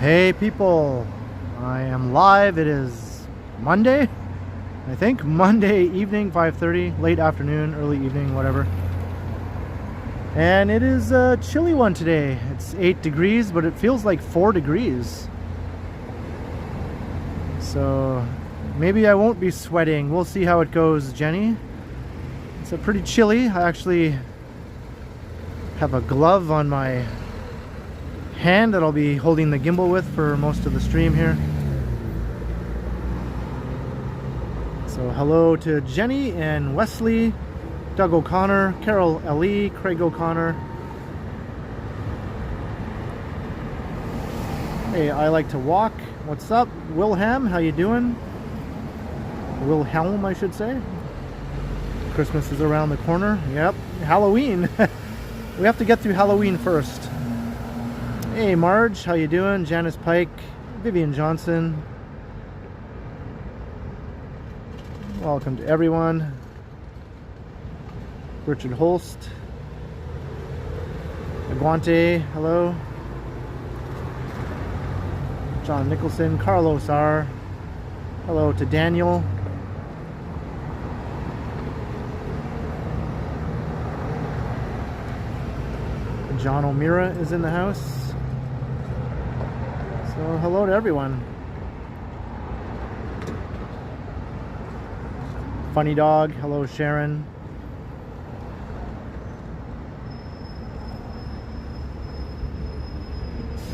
Hey people, I am live. It is Monday, I think. Monday evening, 5:30, late afternoon, early evening, whatever. And it is a chilly one today. It's 8 degrees, but it feels like 4 degrees. So maybe I won't be sweating. We'll see how it goes, Jenny. It's a pretty chilly. I actually have a glove on my hand that I'll be holding the gimbal with for most of the stream here. So hello to Jenny and Wesley, Doug O'Connor, Carol L.E., Craig O'Connor. Hey, I like to walk. What's up? Wilhelm, how you doing? Wilhelm, I should say. Christmas is around the corner. Yep, Halloween. We have to get through Halloween first. Hey Marge, how you doing? Janice Pike, Vivian Johnson. Welcome to everyone. Richard Holst. Aguante, hello. John Nicholson, Carlos R. Hello to Daniel. John O'Meara is in the house. So hello to everyone. Funny Dog, hello Sharon.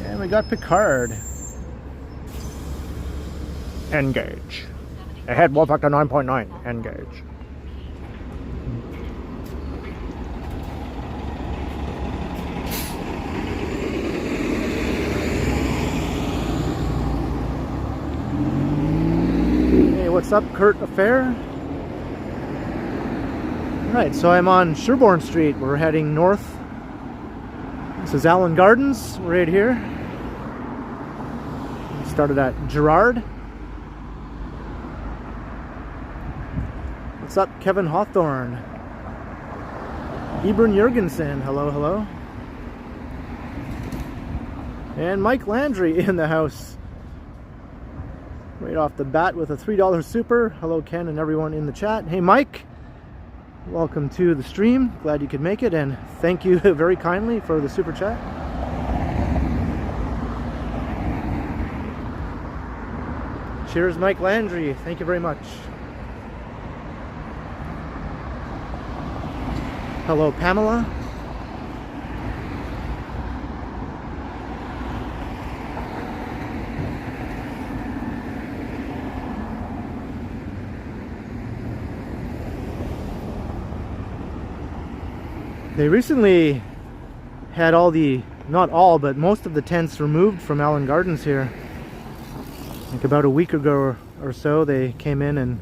And we got Picard. Engage. Ahead, Wolf Factor 9.9. Engage. What's up, Kurt Affair? Alright, so I'm on Sherbourne Street. We're heading north. This is Allen Gardens, right here. We started at Gerard. What's up, Kevin Hawthorne? Ebern Jurgensen, hello, hello. And Mike Landry in the house. Right off the bat with a $3 super. Hello Ken and everyone in the chat. Hey Mike, welcome to the stream. Glad you could make it, and thank you very kindly for the super chat. Cheers Mike Landry, thank you very much. Hello Pamela. They recently had all the, not all, but most of the tents removed from Allen Gardens here. Like about a week ago or so, they came in and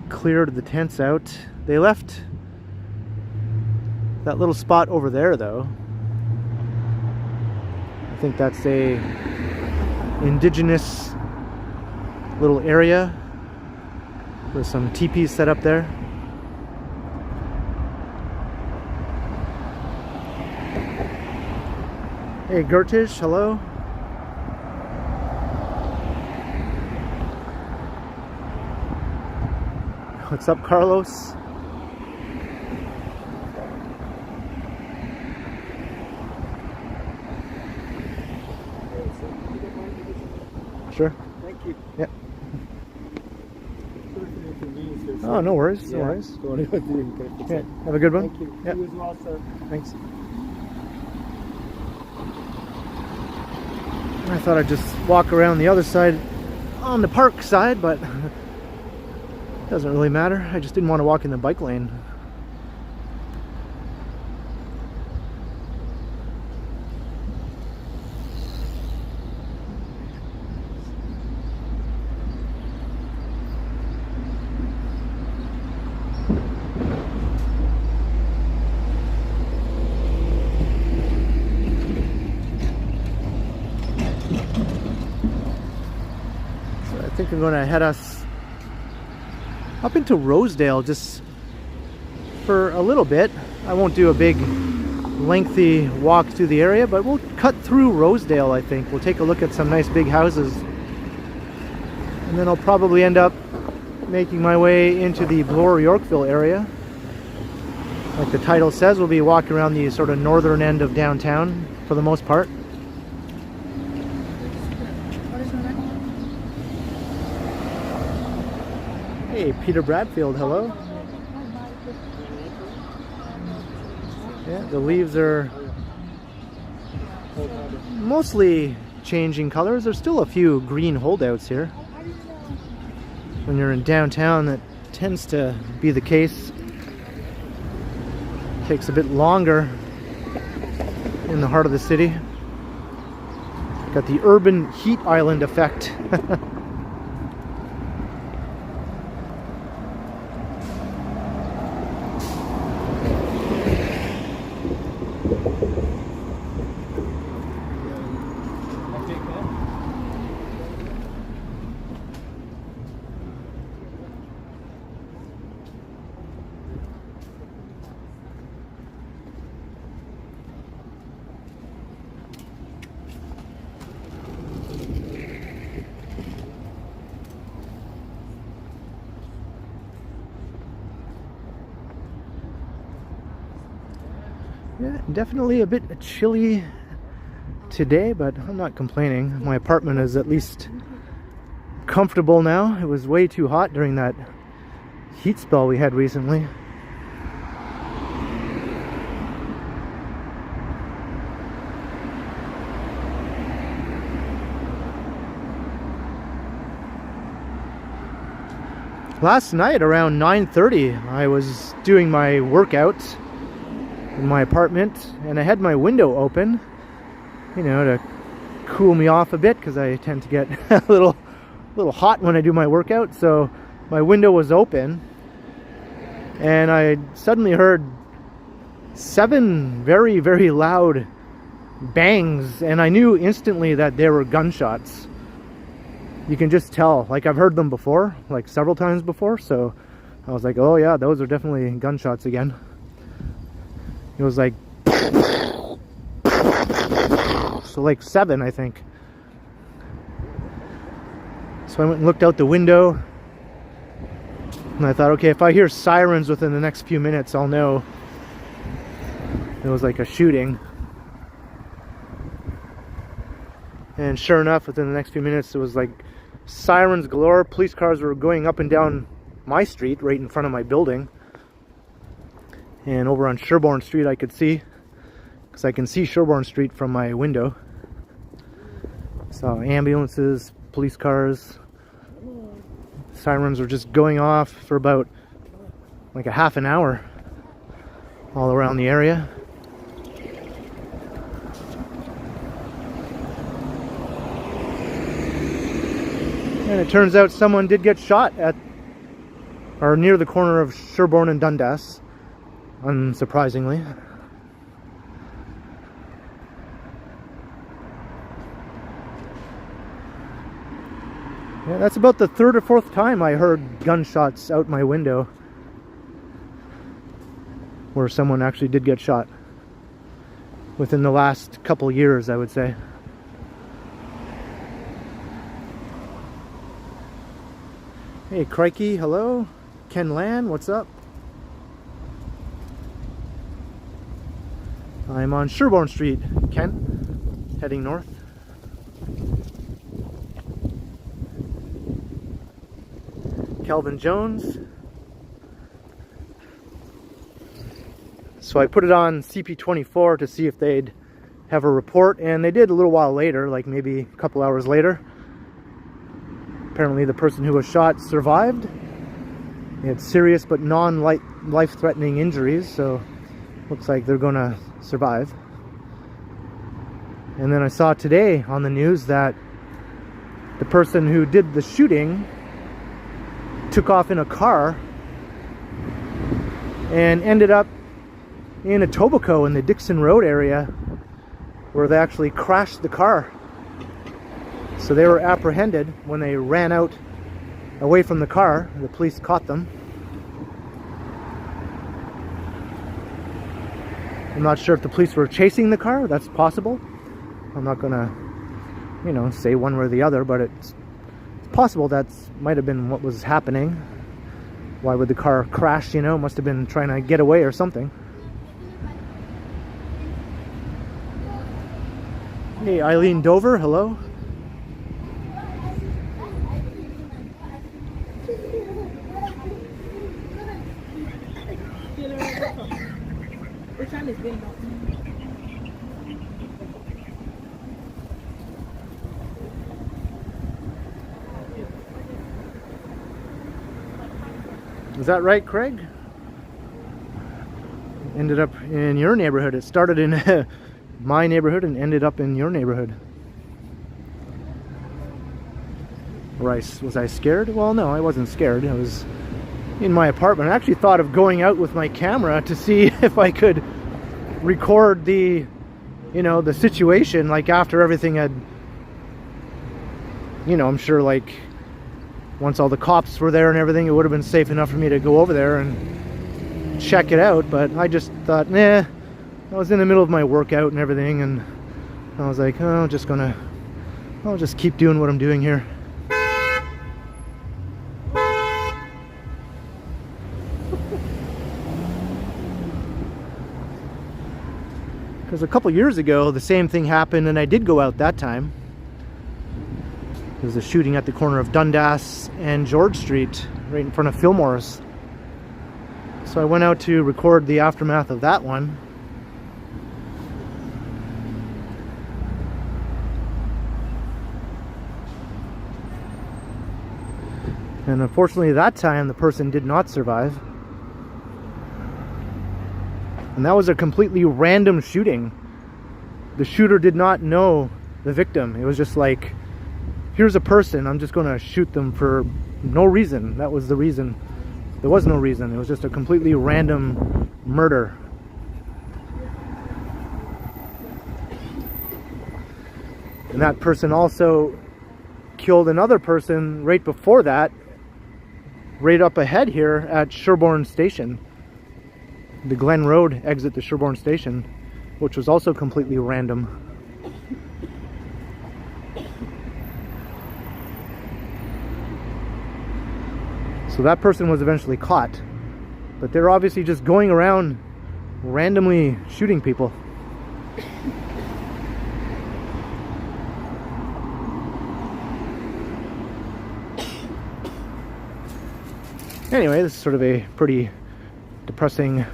cleared the tents out. They left that little spot over there though. I think that's a indigenous little area with some teepees set up there. Hey Gertish, hello. What's up, Carlos? Sure. Thank you. Yeah. Oh, no worries. No worries. Yeah. Have a good one. Thank you. Yeah. You as well, sir. Thanks. I thought I'd just walk around the other side on the park side, but it doesn't really matter. I just didn't want to walk in the bike lane. I think I'm going to head us up into Rosedale just for a little bit. I won't do a big lengthy walk through the area, but we'll cut through Rosedale, I think. We'll take a look at some nice big houses. And then I'll probably end up making my way into the Bloor-Yorkville area. Like the title says, we'll be walking around the sort of northern end of downtown for the most part. Hey, Peter Bradfield, hello. Yeah, the leaves are mostly changing colors. There's still a few green holdouts here. When you're in downtown, that tends to be the case. Takes a bit longer in the heart of the city. Got the urban heat island effect. Yeah, definitely a bit chilly today, but I'm not complaining. My apartment is at least comfortable now. It was way too hot during that heat spell we had recently. Last night around 9:30, I was doing my workout in my apartment, and I had my window open, you know, to cool me off a bit, because I tend to get a little hot when I do my workout. So my window was open, and I suddenly heard 7 very, very loud bangs, and I knew instantly that they were gunshots. You can just tell, like I've heard them before, like several times before, so I was like, oh yeah, those are definitely gunshots again. It was like, so like 7, I think. So I went and looked out the window, and I thought, okay, if I hear sirens within the next few minutes, I'll know it was like a shooting. And sure enough, within the next few minutes, it was like sirens galore. Police cars were going up and down my street, right in front of my building. And over on Sherbourne Street I could see, because I can see Sherbourne Street from my window. So ambulances, police cars, sirens were just going off for about like a half an hour all around the area. And it turns out someone did get shot at, or near the corner of Sherbourne and Dundas. Unsurprisingly. Yeah, that's about the 3rd or 4th time I heard gunshots out my window where someone actually did get shot within the last couple years, I would say. Hey Crikey, hello. Ken Lan, what's up? I'm on Sherbourne Street, Ken, heading north. Calvin Jones. So I put it on CP24 to see if they'd have a report, and they did a little while later, like maybe a couple hours later. Apparently the person who was shot survived. He had serious but non-life-threatening injuries, so looks like they're gonna survive. And then I saw today on the news that the person who did the shooting took off in a car and ended up in Etobicoke in the Dixon Road area, where they actually crashed the car. So they were apprehended when they ran out away from the car. The police caught them. I'm not sure if the police were chasing the car. That's possible. I'm not gonna, you know, say one way or the other, but it's possible that might have been what was happening. Why would the car crash? You know, must have been trying to get away or something. Hey, Eileen Dover, hello. Is that right, Craig? Ended up in your neighborhood. It started in my neighborhood and ended up in your neighborhood. Was I scared? Well, no, I wasn't scared. I was in my apartment. I actually thought of going out with my camera to see if I could record the, you know, the situation, like after everything had, you know, I'm sure like once all the cops were there and everything, it would have been safe enough for me to go over there and check it out. But I just thought, nah, I was in the middle of my workout and everything, and I was like, oh, I'll just keep doing what I'm doing here. Because a couple years ago, the same thing happened, and I did go out that time. There was a shooting at the corner of Dundas and George Street, right in front of Fillmore's. So I went out to record the aftermath of that one. And unfortunately, that time, the person did not survive. And that was a completely random shooting. The shooter did not know the victim. It was just like, here's a person, I'm just going to shoot them for no reason. That was the reason. There was no reason. It was just a completely random murder. And that person also killed another person right before that, right up ahead here at Sherbourne Station. The Glen Road exit to Sherbourne Station, which was also completely random. So that person was eventually caught, but they're obviously just going around randomly shooting people. Anyway, this is sort of a pretty depressing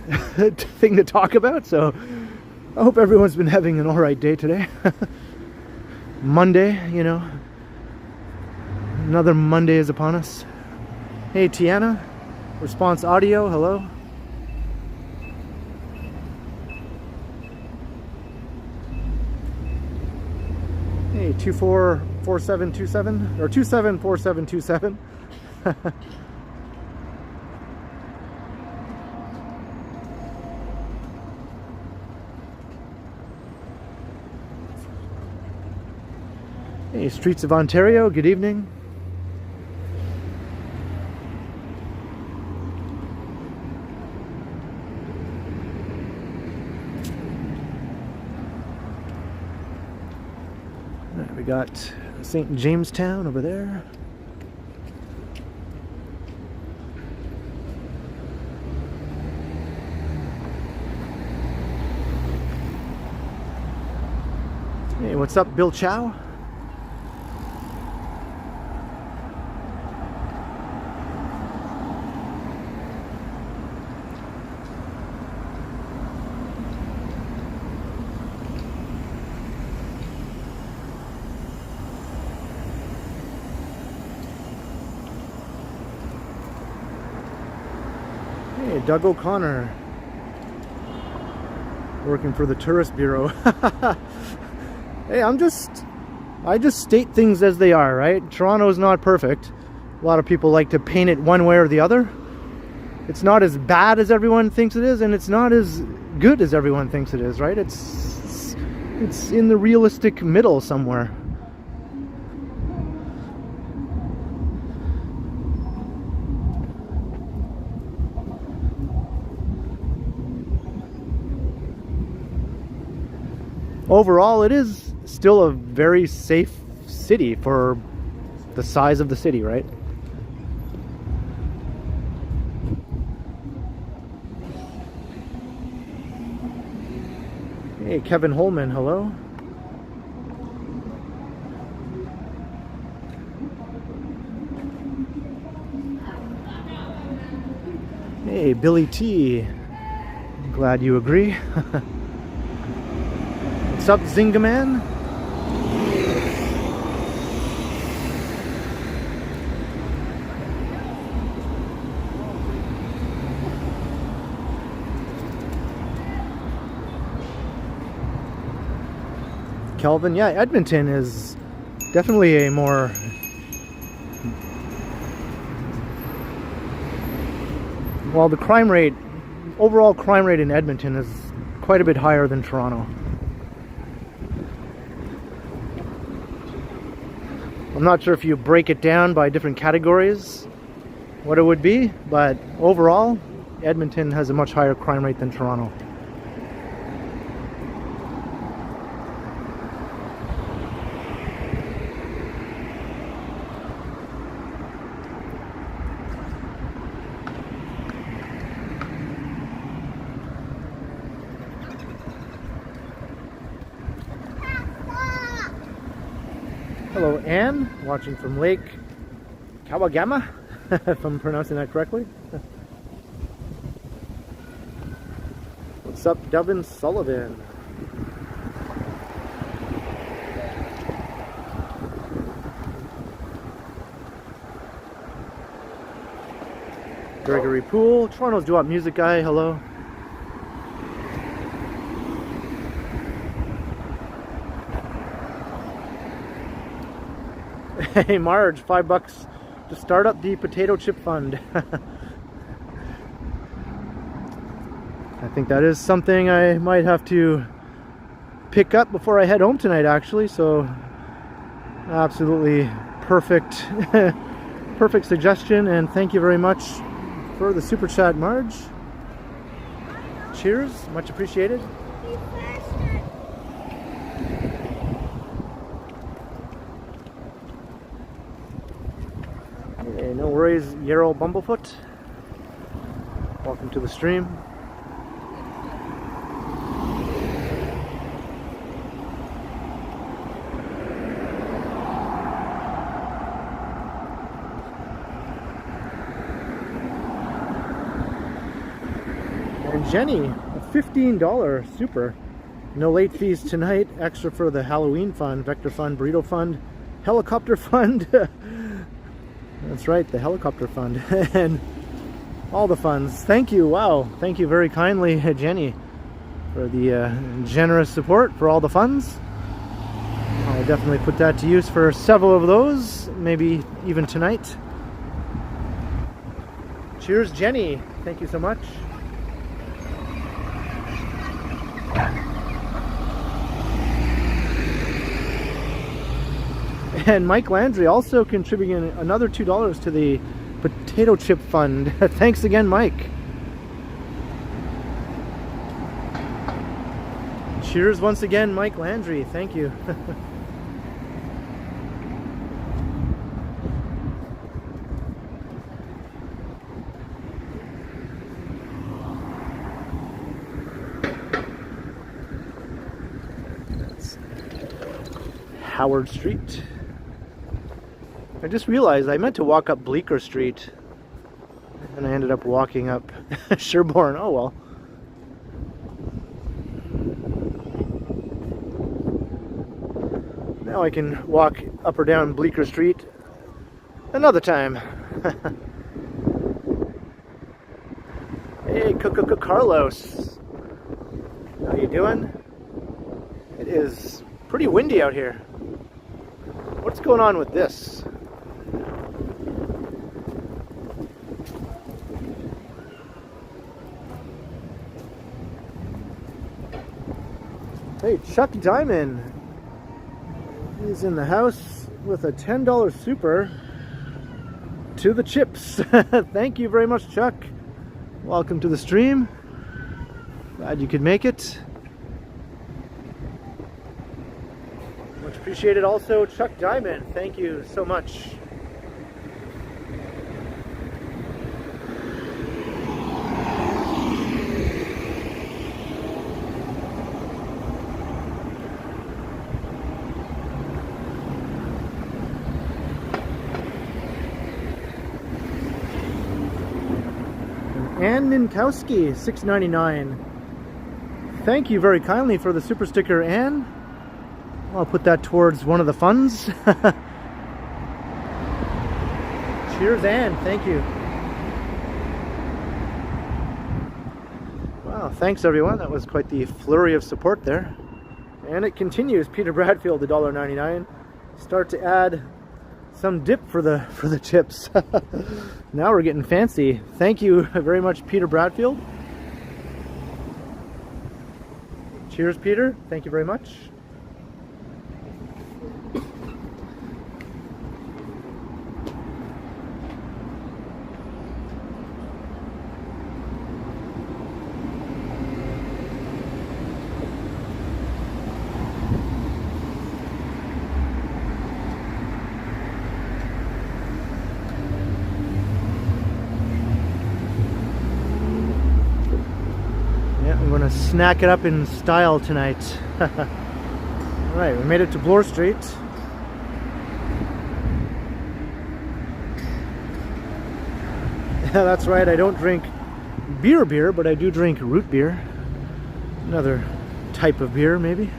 thing to talk about, so I hope everyone's been having an alright day today. Monday, you know, another Monday is upon us. Hey Tiana, Response Audio, hello. Hey, 244727 or 274727. Hey, Streets of Ontario, good evening. Right, we got St. Jamestown over there. Hey, what's up, Bill Chow? Hey, Doug O'Connor, working for the Tourist Bureau. Hey, I just state things as they are, right? Toronto's not perfect. A lot of people like to paint it one way or the other. It's not as bad as everyone thinks it is, and it's not as good as everyone thinks it is, right? It's in the realistic middle somewhere. overall it is still a very safe city for the size of the city, right? Hey, Kevin Holman, hello. Hey, Billy T. Glad you agree. What's up, Zingaman? Kelvin, yeah, Edmonton is definitely a more well, the crime rate, overall crime rate in Edmonton is quite a bit higher than Toronto. I'm not sure if you break it down by different categories what it would be, but overall Edmonton has a much higher crime rate than Toronto. Hello, Anne, watching from Lake Kawagama, if I'm pronouncing that correctly. What's up, Devin Sullivan? Gregory Poole, Toronto's doo-wop music guy, hello. Hey Marge, $5 to start up the potato chip fund. I think that is something I might have to pick up before I head home tonight, actually. So absolutely perfect perfect suggestion, and thank you very much for the super chat, Marge. Cheers, much appreciated. Hey, no worries, Yarrow Bumblefoot. Welcome to the stream. And Jenny, a $15 super. No late fees tonight. Extra for the Halloween fund, Vector Fund, Burrito Fund, Helicopter Fund. That's right, the Helicopter Fund. And all the funds. Thank you. Wow. Thank you very kindly, Jenny, for the generous support for all the funds. I'll definitely put that to use for several of those, maybe even tonight. Cheers, Jenny. Thank you so much. And Mike Landry also contributing another $2 to the potato chip fund. Thanks again, Mike. Cheers once again, Mike Landry. Thank you. That's Howard Street. I just realized I meant to walk up Bleecker Street and I ended up walking up Sherbourne. Oh well. Now I can walk up or down Bleecker Street another time. Hey, Carlos. How you doing? It is pretty windy out here. What's going on with this? Hey, Chuck Diamond is in the house with a $10 super to the chips. Thank you very much, Chuck. Welcome to the stream. Glad you could make it. appreciated. Also, Chuck Diamond, thank you so much. Ann Minkowski, $6.99. Thank you very kindly for the super sticker, Ann. I'll put that towards one of the funds. Cheers, Ann. Thank you. Wow, thanks everyone. That was quite the flurry of support there. And it continues. Peter Bradfield, $1.99. Start to add some dip for the chips. Now we're getting fancy. Thank you very much, Peter Bradfield. Cheers, Peter. Thank you very much. Snack it up in style tonight. Alright, we made it to Bloor Street. Yeah, that's right, I don't drink beer, but I do drink root beer. Another type of beer, maybe.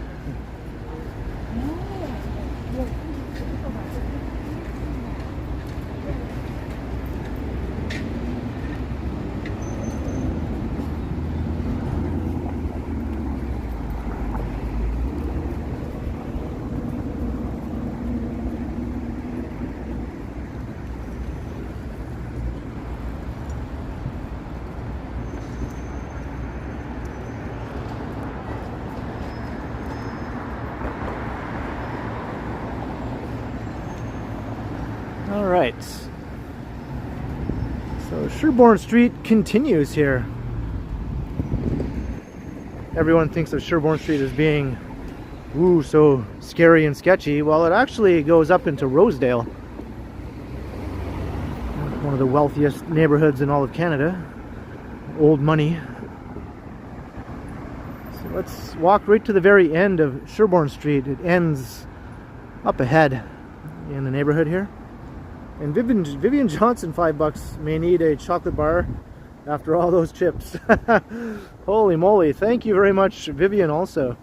Alright, so Sherbourne Street continues here. Everyone thinks of Sherbourne Street as being, ooh, so scary and sketchy. Well, it actually goes up into Rosedale, one of the wealthiest neighborhoods in all of Canada. Old money. So let's walk right to the very end of Sherbourne Street. It ends up ahead in the neighborhood here. And Vivian Johnson, $5, may need a chocolate bar after all those chips. Holy moly, thank you very much, Vivian, also.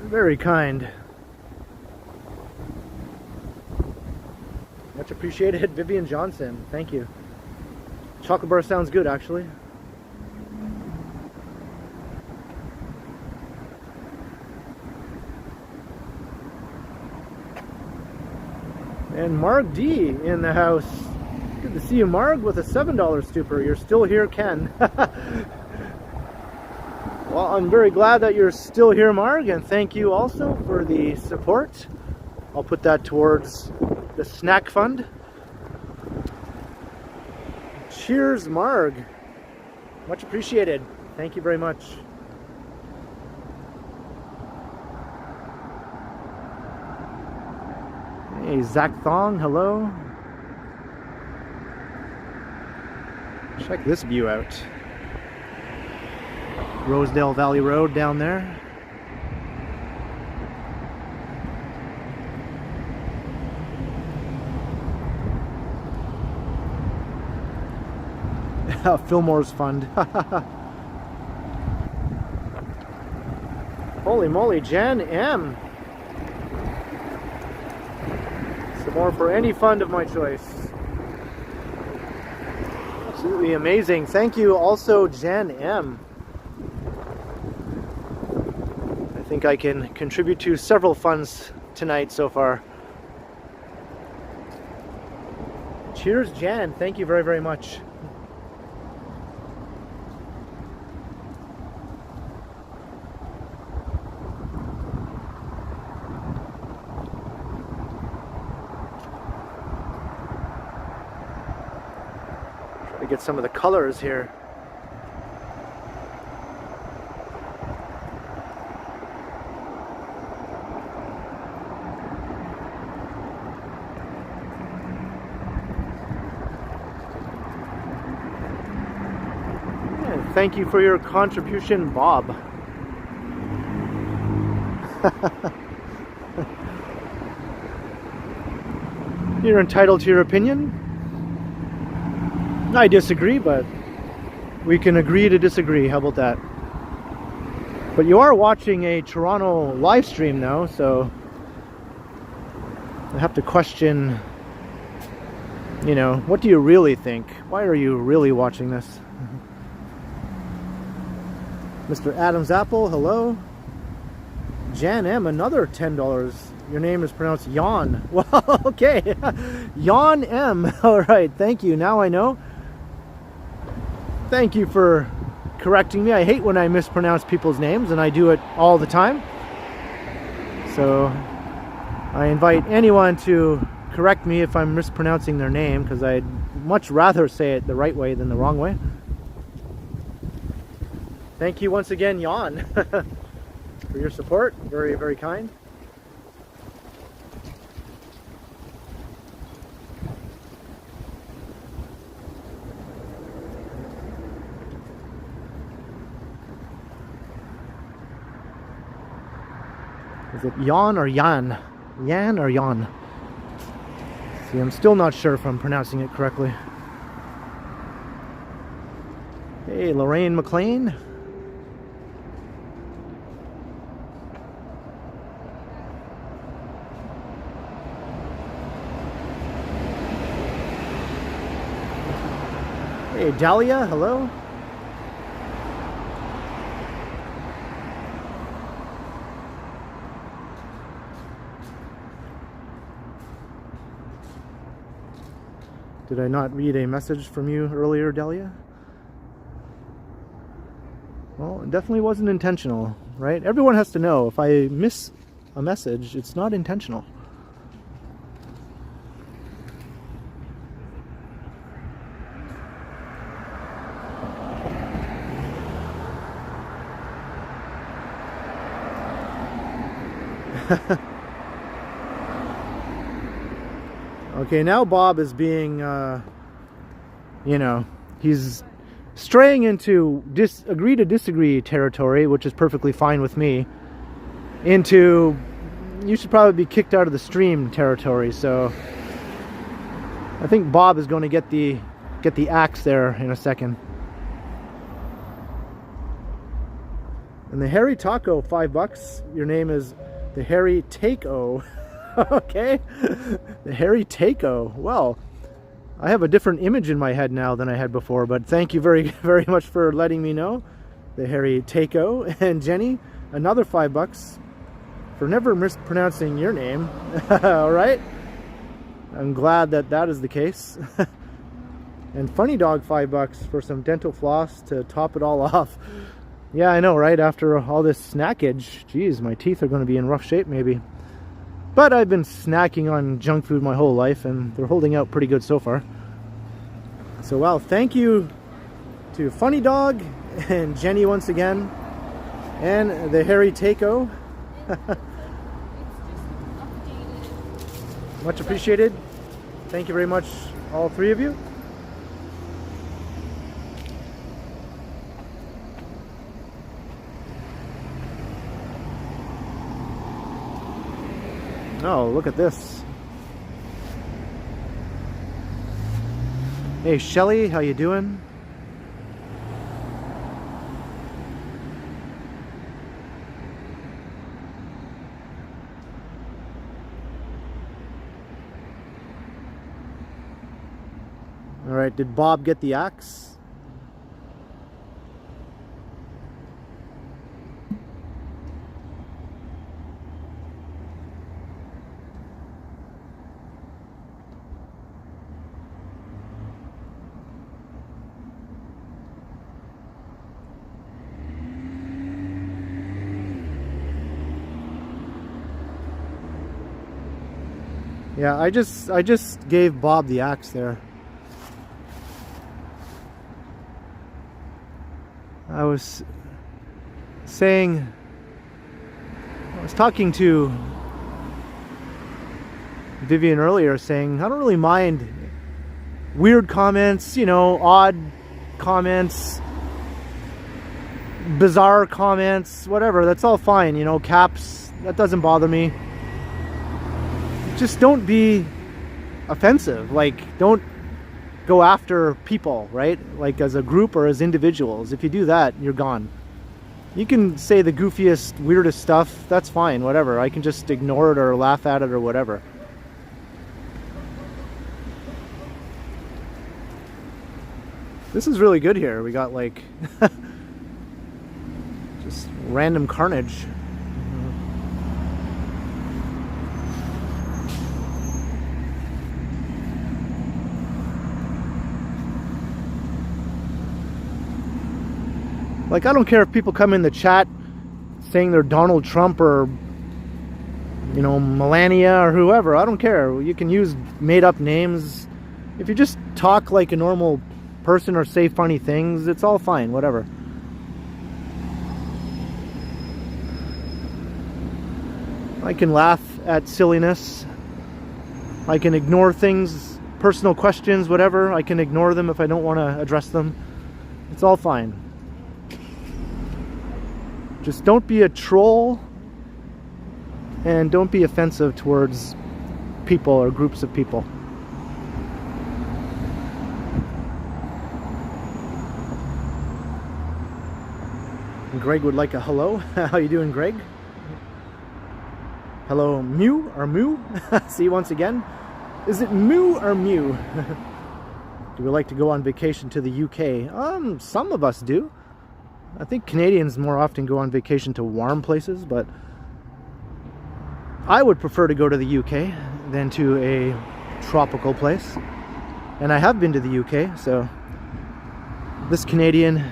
Very kind. Much appreciated, Vivian Johnson. Thank you. Chocolate bar sounds good, actually. And Marg D in the house. Good to see you, Marg, with a $7 stupor. You're still here, Ken. Well, I'm very glad that you're still here, Marg, and thank you also for the support. I'll put that towards the snack fund. Cheers, Marg. Much appreciated. Thank you very much. Hey, Zach Thong, hello. Check this view out. Rosedale Valley Road down there. Fillmore's Fund. Holy moly, Jan M. Some more for any fund of my choice. Absolutely amazing. Thank you also, Jan M. I think I can contribute to several funds tonight so far. Cheers, Jan. Thank you very, very much. Get some of the colors here. Thank you for your contribution, Bob. You're entitled to your opinion. I disagree, but we can agree to disagree. How about that? But you are watching a Toronto live stream now, so I have to question, you know, what do you really think? Why are you really watching this? Mr. Adam's Apple, hello. Jan M, another $10. Your name is pronounced Yawn. Well, okay. Yawn M. All right, thank you. Now I know. Thank you for correcting me. I hate when I mispronounce people's names, and I do it all the time. So I invite anyone to correct me if I'm mispronouncing their name, because I'd much rather say it the right way than the wrong way. Thank you once again, Yawn, for your support. Very, very kind. Is it Jan or Jan? Jan or Jan? See, I'm still not sure if I'm pronouncing it correctly. Hey, Lorraine McLean. Hey, Dahlia, hello. Did I not read a message from you earlier, Dahlia? Well, it definitely wasn't intentional, right? Everyone has to know, if I miss a message, it's not intentional. Okay, now Bob is being, you know, he's straying into agree to disagree territory, which is perfectly fine with me, into you should probably be kicked out of the stream territory. So I think Bob is going to get the axe there in a second. And the Harry Taco, $5. Your name is the Harry Take-O. Okay, the Harry Take-O. Well, I have a different image in my head now than I had before, but thank you very, very much for letting me know. The Harry Take-O. And Jenny, another $5 for never mispronouncing your name. All right, I'm glad that that is the case. And Funny Dog, $5 for some dental floss to top it all off. Yeah, I know, right? After all this snackage, geez, my teeth are going to be in rough shape maybe. But I've been snacking on junk food my whole life, and they're holding out pretty good so far. So, well, thank you to Funny Dog and Jenny once again, and the Harry Take-O. Much appreciated. Thank you very much, all three of you. Oh, look at this. Hey, Shelly, how you doing? All right, did Bob get the axe? Yeah, I just gave Bob the axe there. I was talking to Vivian earlier, saying I don't really mind weird comments, you know, odd comments, bizarre comments, whatever, that's all fine, you know, caps, that doesn't bother me. Just don't be offensive. Like, don't go after people, right? Like as a group or as individuals. If you do that, you're gone. You can say the goofiest, weirdest stuff, that's fine, whatever. I can just ignore it or laugh at it or whatever. This is really good here. We got like just random carnage. Like, I don't care if people come in the chat saying they're Donald Trump or, you know, Melania or whoever. I don't care. You can use made up names. If you just talk like a normal person or say funny things, it's all fine, whatever. I can laugh at silliness. I can ignore things, personal questions, whatever. I can ignore them if I don't want to address them. It's all fine. Just don't be a troll and don't be offensive towards people or groups of people. And Greg would like a hello. How you doing, Greg? Hello, Mew or Moo? See you once again. Is it Moo or Mew? Do we like to go on vacation to the UK? Some of us do. I think Canadians more often go on vacation to warm places, but I would prefer to go to the UK than to a tropical place. And I have been to the UK, so this Canadian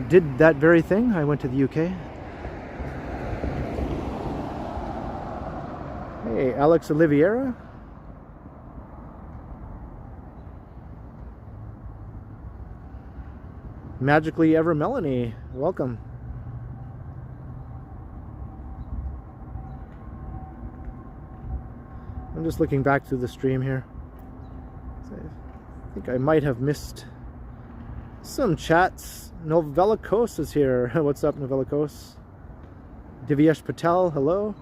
did that very thing. I went to the UK. Hey, Alex Oliveira. Magically Ever Melanie, welcome. I'm just looking back through the stream here. I think I might have missed some chats. Novelikos is here. What's up, Novelikos? Divyesh Patel, hello.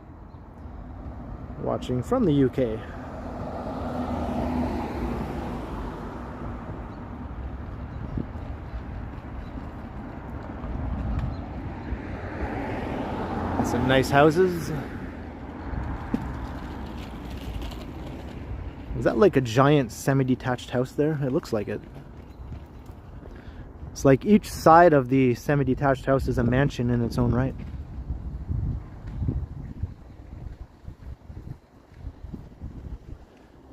Watching from the UK. Some nice houses. Is that like a giant semi-detached house there? It looks like it. It's like each side of the semi-detached house is a mansion in its own right.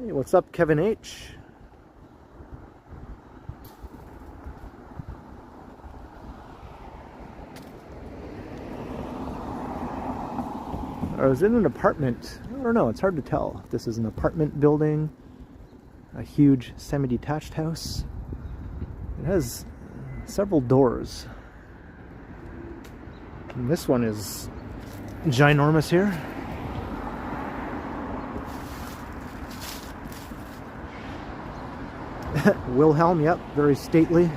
Hey, what's up, Kevin H? Or is it an apartment? I don't know, it's hard to tell if this is an apartment building, a huge semi-detached house. It has several doors. And this one is ginormous here. Wilhelm, yep, very stately.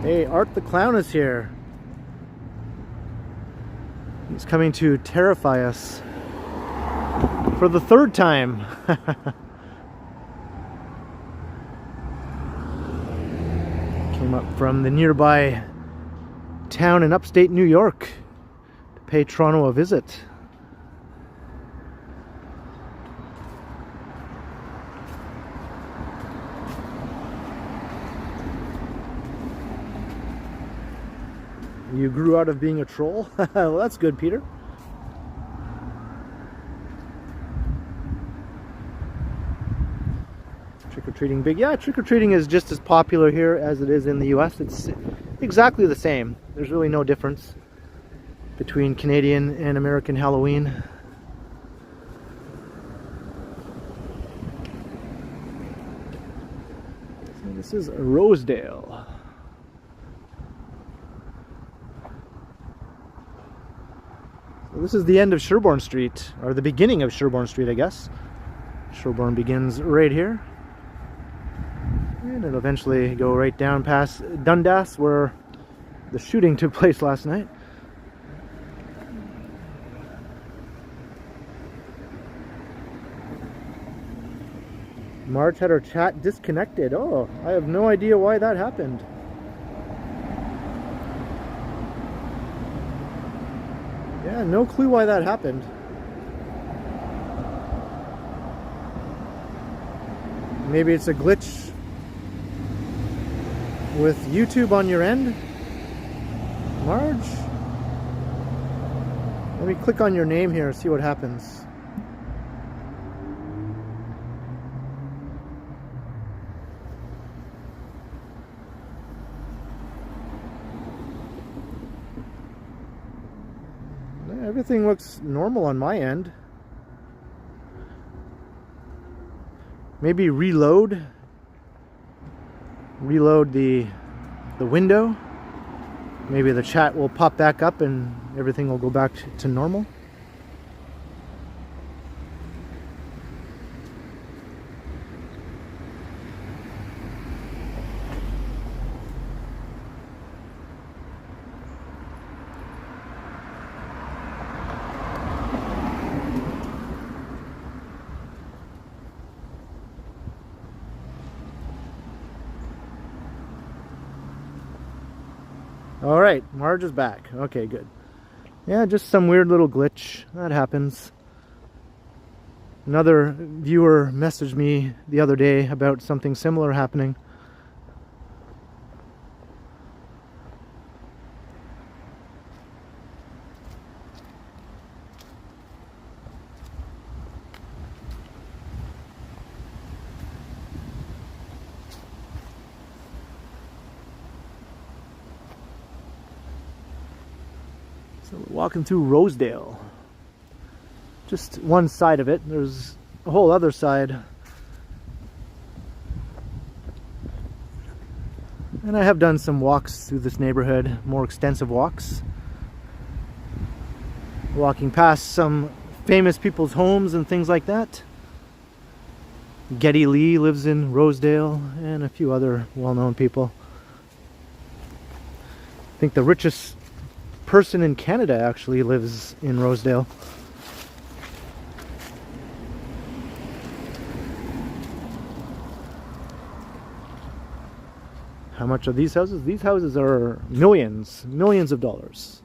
Hey, Art the Clown is here. He's coming to terrify us for the third time. Came up from the nearby town in upstate New York to pay Toronto a visit. You grew out of being a troll? Well, that's good, Peter. Trick-or-treating big. Yeah, trick-or-treating is just as popular here as it is in the US. It's exactly the same. There's really no difference. between Canadian and American Halloween. So this is Rosedale. So this is the end of Sherbourne Street, or the beginning of Sherbourne Street, I guess. Sherbourne begins right here. And it'll eventually go right down past Dundas, where the shooting took place last night. Marge had her chat disconnected. Oh, I have no idea why that happened. Yeah, no clue why that happened. Maybe it's a glitch with YouTube on your end, Marge? Let me click on your name here and see what happens. Everything looks normal on my end. Maybe reload the window. Maybe the chat will pop back up and everything will go back to normal. Alright, Marge is back. Okay, good. Yeah, just some weird little glitch. That happens. Another viewer messaged me the other day about something similar happening. So we're walking through Rosedale. Just one side of it. There's a whole other side. And I have done some walks through this neighborhood, more extensive walks. Walking past some famous people's homes and things like that. Geddy Lee lives in Rosedale, and a few other well-known people. I think the richest person in Canada actually lives in Rosedale. How much are these houses? These houses are millions of dollars.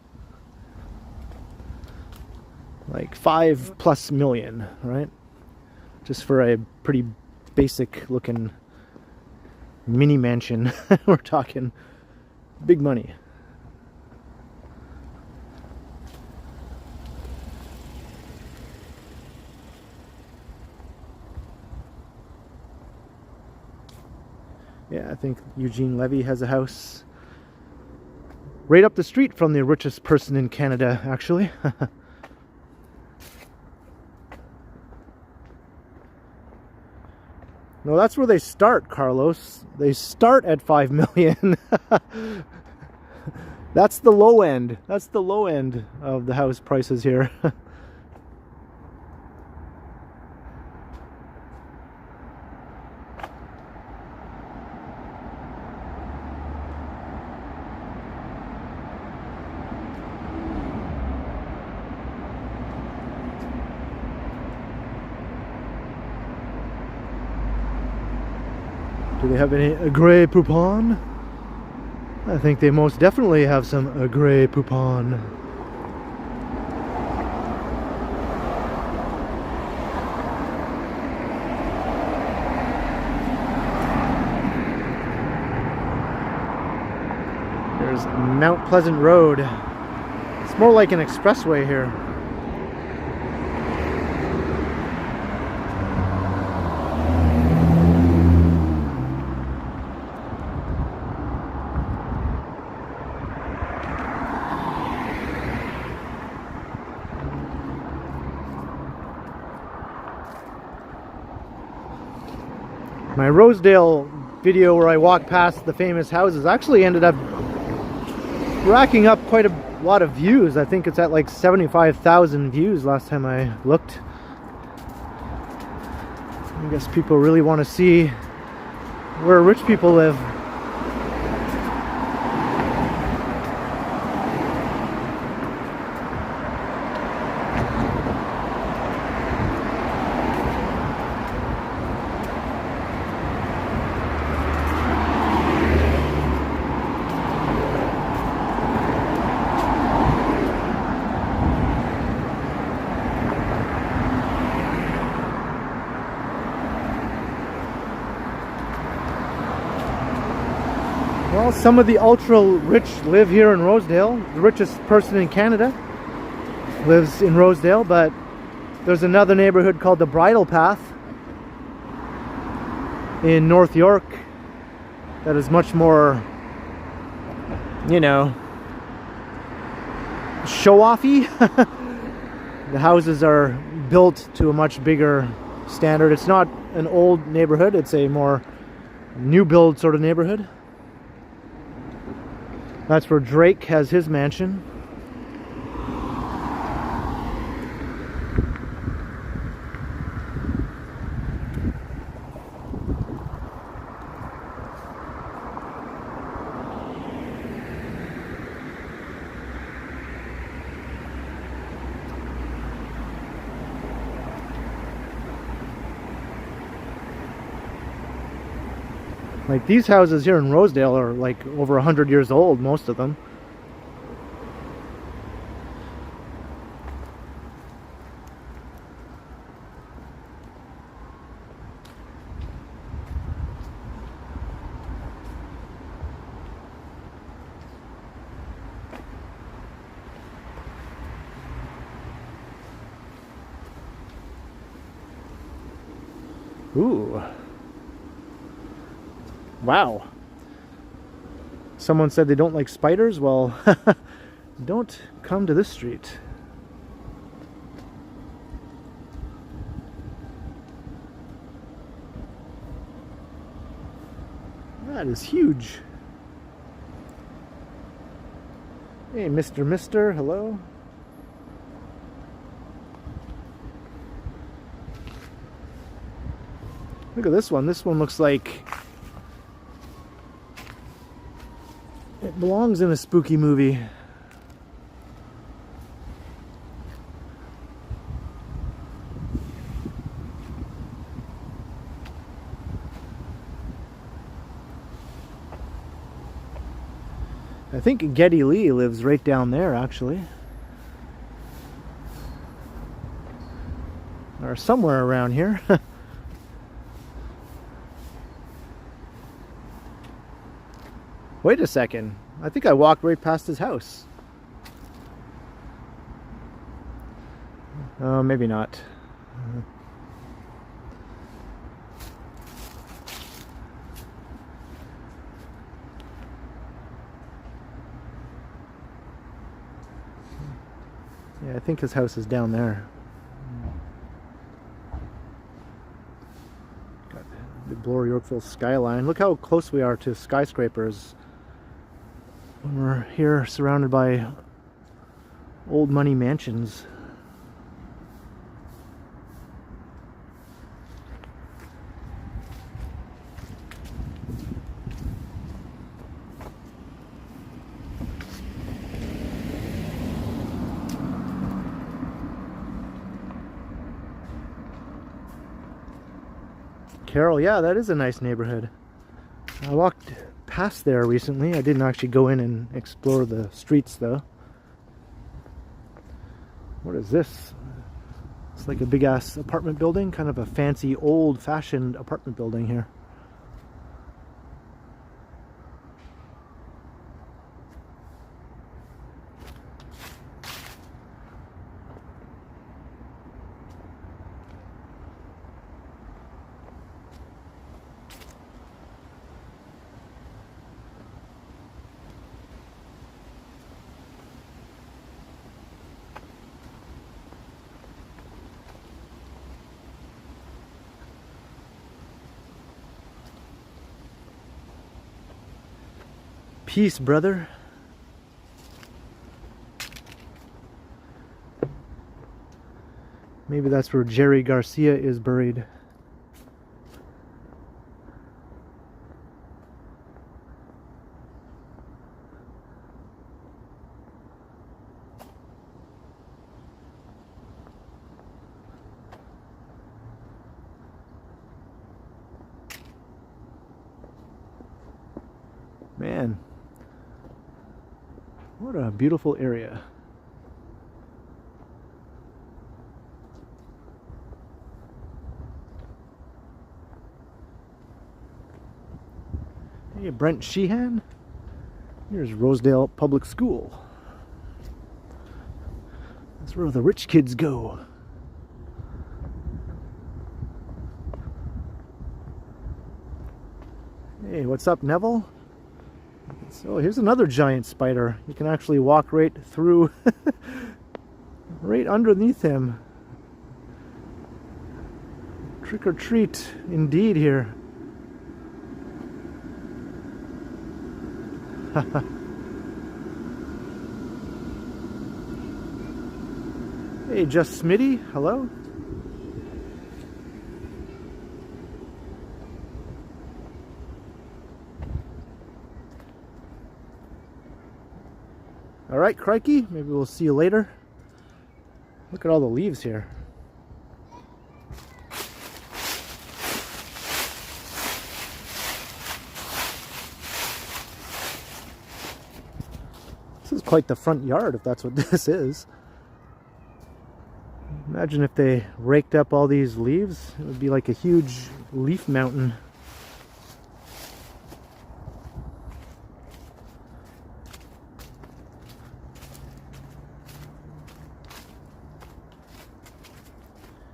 Like 5+ million, right? Just for a pretty basic looking mini mansion. We're talking big money. Yeah, I think Eugene Levy has a house right up the street from the richest person in Canada, actually. No, that's where they start, Carlos. They start at 5 million. That's the low end. That's the low end of the house prices here. Do they have any Grey Poupon? I think they most definitely have some Grey Poupon. There's Mount Pleasant Road. It's more like an expressway here. My Rosedale video where I walked past the famous houses actually ended up racking up quite a lot of views. I think it's at like 75,000 views last time I looked. I guess people really want to see where rich people live. Well, some of the ultra rich live here in Rosedale. The richest person in Canada lives in Rosedale, but there's another neighborhood called the Bridle Path in North York that is much more, you know, show-offy. The houses are built to a much bigger standard. It's not an old neighborhood, it's a more new build sort of neighborhood. That's where Drake has his mansion. Like these houses here in Rosedale are like over 100 years old, most of them. Ooh. Wow. Someone said they don't like spiders. Well, don't come to this street. That is huge. Hey, Mister, hello. Look at this one. This one looks like it belongs in a spooky movie. I think Geddy Lee lives right down there, actually. Or somewhere around here. Wait a second. I think I walked right past his house. Oh, maybe not. Yeah, I think his house is down there. Got the Bloor Yorkville skyline. Look how close we are to skyscrapers. When we're here surrounded by old money mansions. Carroll, yeah, that is a nice neighborhood. I walked past there recently. I didn't actually go in and explore the streets though. What is this? It's like a big ass apartment building, kind of a fancy old fashioned apartment building here. peace, brother. Maybe that's where Jerry Garcia is buried. Man, what a beautiful area. Hey, Brent Sheehan. Here's Rosedale Public School. That's where the rich kids go. Hey, what's up, Neville? So here's another giant spider. You can actually walk right through, right underneath him. Trick or treat indeed here. Hey, Just Smitty, hello. All right, crikey, maybe we'll see you later. Look at all the leaves here. This is quite the front yard, if that's what this is. Imagine if they raked up all these leaves. It would be like a huge leaf mountain.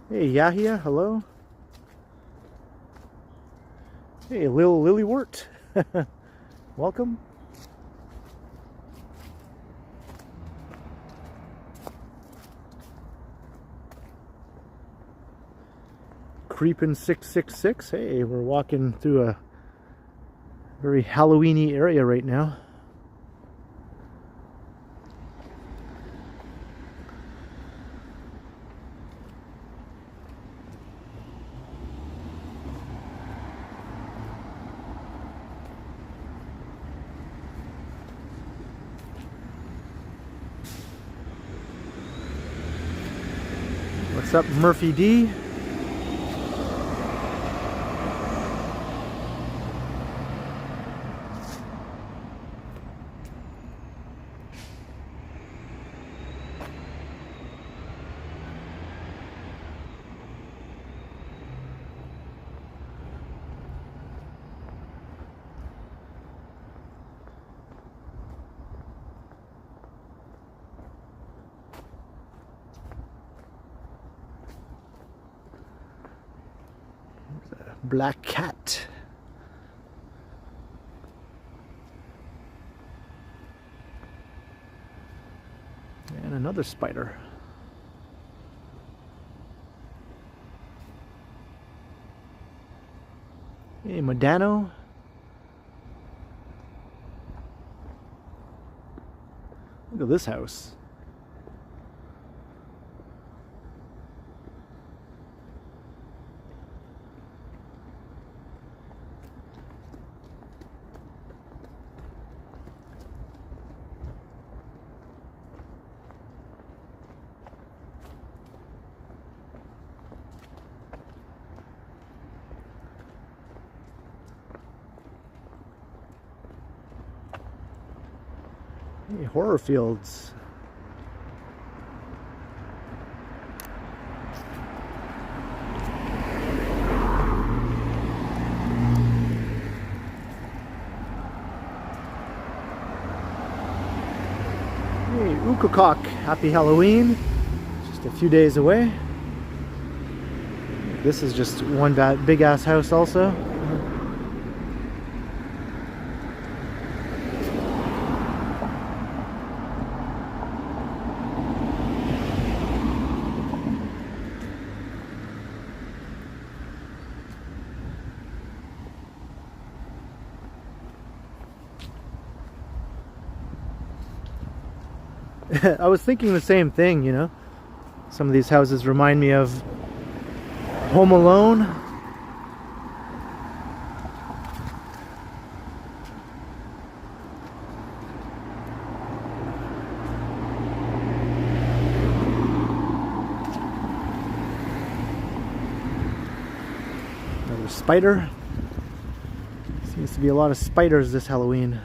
Hey, Yahia, hello. Hey, Lil Lillywort. Welcome. Creepin' 666. Hey, we're walking through a very Halloweeny area right now. What's up, Murphy D? Black cat. And another spider. Hey, Modano. Look at this house. Hey, horror fields. Hey, Ukakok, happy Halloween. Just a few days away. This is just one big ass house also. I was thinking the same thing, you know. Some of these houses remind me of Home Alone. Another spider. Seems to be a lot of spiders this Halloween.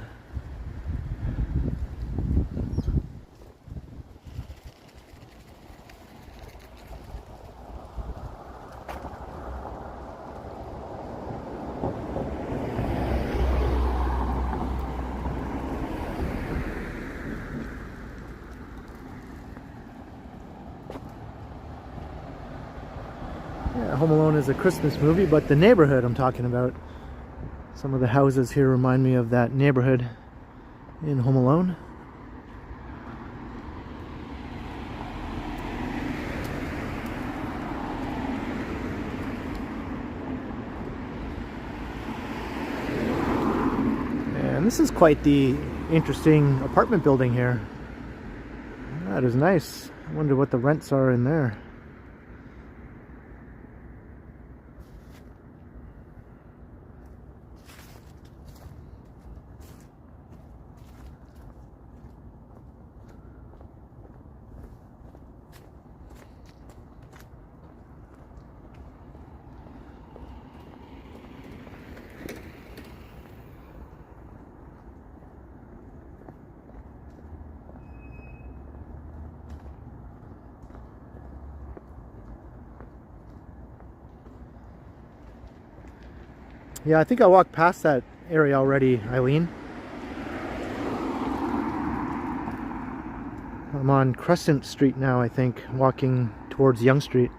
Home Alone is a Christmas movie, but the neighborhood I'm talking about, some of the houses here remind me of that neighborhood in Home Alone. And this is quite the interesting apartment building here. That is nice. I wonder what the rents are in there. Yeah, I think I walked past that area already, Eileen. I'm on Crescent Street now, I think, walking towards Yonge Street.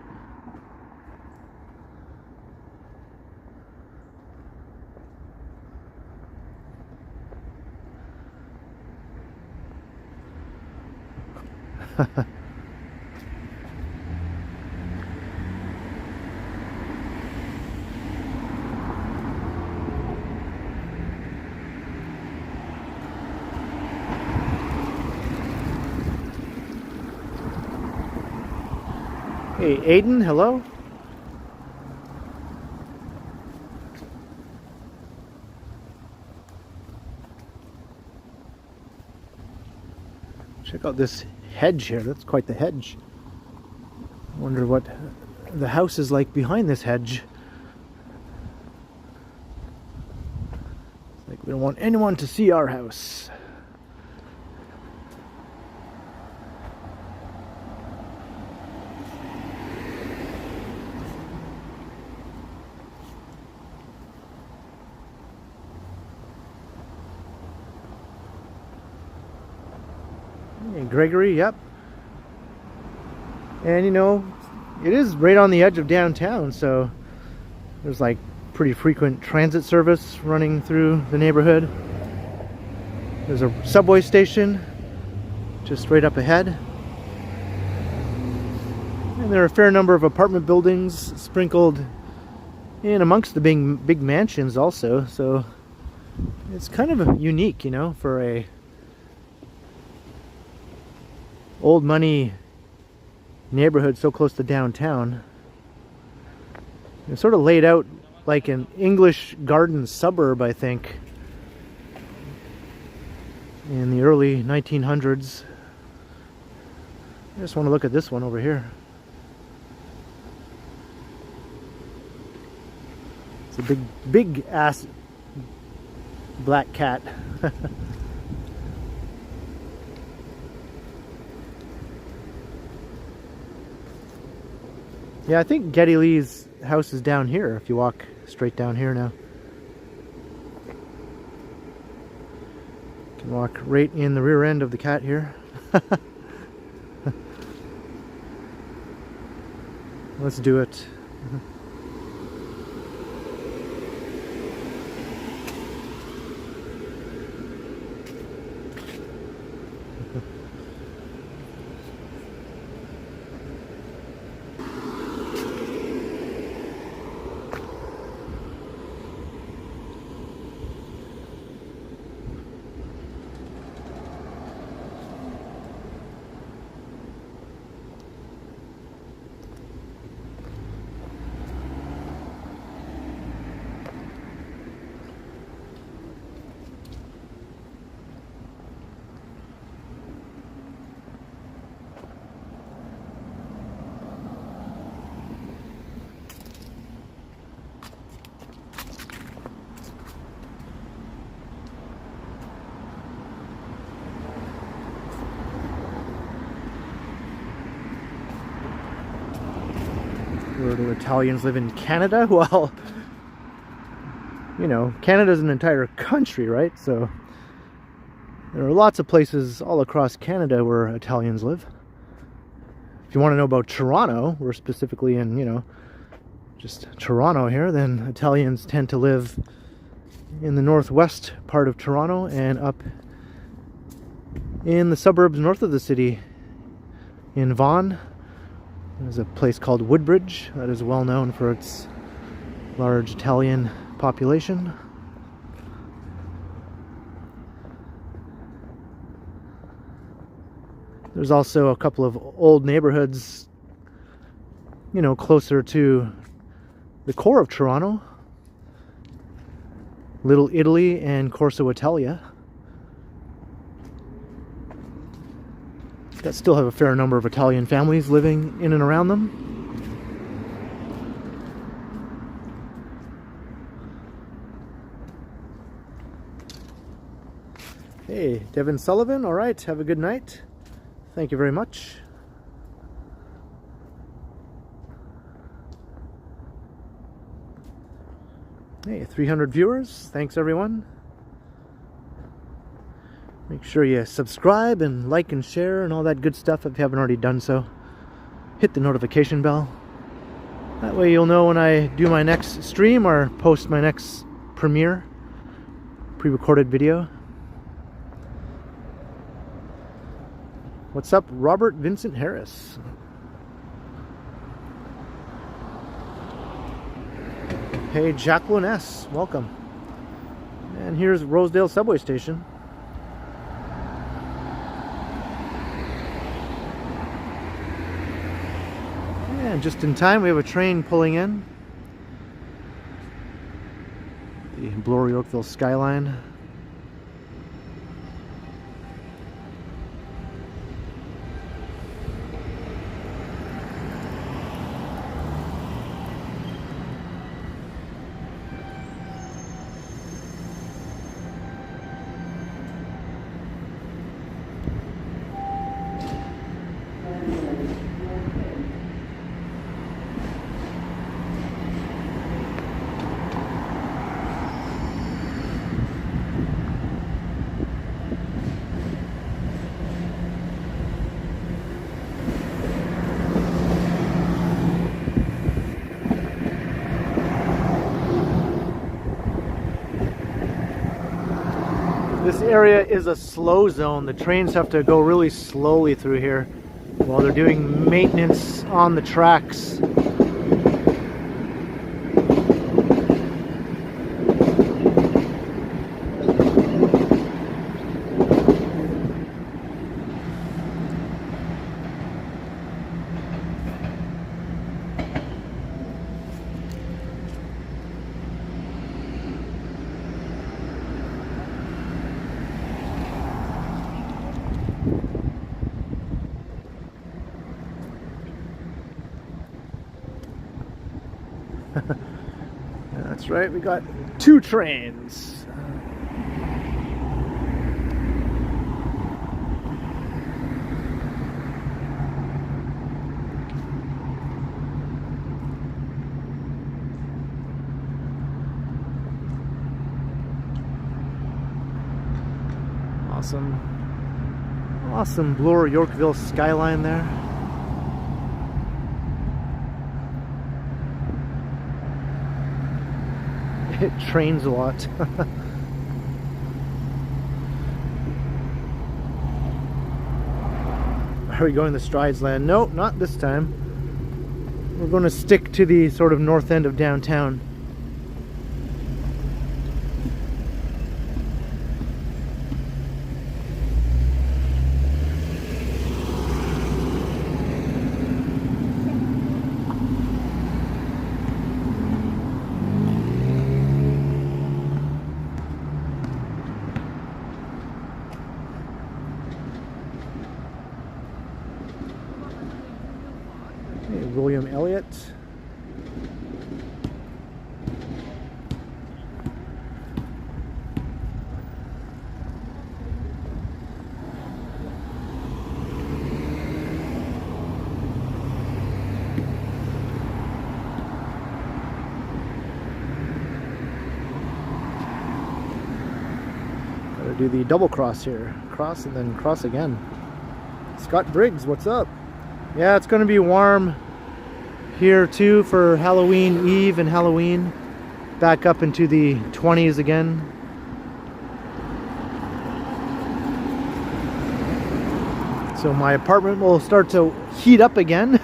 Hey, Aiden, hello? Check out this hedge here. That's quite the hedge. I wonder what the house is like behind this hedge. It's like we don't want anyone to see our house. Gregory, yep. And you know, it is right on the edge of downtown, so there's like pretty frequent transit service running through the neighborhood. There's a subway station just right up ahead. And there are a fair number of apartment buildings sprinkled in amongst the big mansions also, so it's kind of unique, you know, for a old money neighborhood so close to downtown. It's sort of laid out like an English garden suburb, I think, in the early 1900s. I just want to look at this one over here. It's a big ass black cat. Yeah, I think Geddy Lee's house is down here, if you walk straight down here now. You can walk right in the rear end of the cat here. Let's do it. Or do Italians live in Canada? Well, you know, Canada's an entire country, right? So there are lots of places all across Canada where Italians live. If you want to know about Toronto, we're specifically in, you know, just Toronto here, then Italians tend to live in the northwest part of Toronto and up in the suburbs north of the city in Vaughan. There's a place called Woodbridge that is well known for its large Italian population. There's also a couple of old neighborhoods, you know, closer to the core of Toronto. Little Italy and Corso Italia. That still have a fair number of Italian families living in and around them. Hey, Devin Sullivan, all right, have a good night. Thank you very much. Hey, 300 viewers. Thanks, everyone. Make sure you subscribe and like and share and all that good stuff if you haven't already done so. Hit the notification bell. That way you'll know when I do my next stream or post my next premiere, pre-recorded video. What's up, Robert Vincent Harris? Hey, Jacqueline S. Welcome. And here's Rosedale subway station. And just in time, we have a train pulling in. The Bloor Yorkville skyline. This area is a slow zone. The trains have to go really slowly through here while they're doing maintenance on the tracks. That's right, we got 2 trains. Awesome Bloor Yorkville skyline there. It trains a lot. Are we going the Strides land? No, not this time. We're going to stick to the sort of north end of downtown. William Elliott. do the double cross here. Cross and then cross again. Scott Briggs, what's up? Yeah, it's going to be warm here too for Halloween Eve and Halloween. Back up into the 20s again. So my apartment will start to heat up again.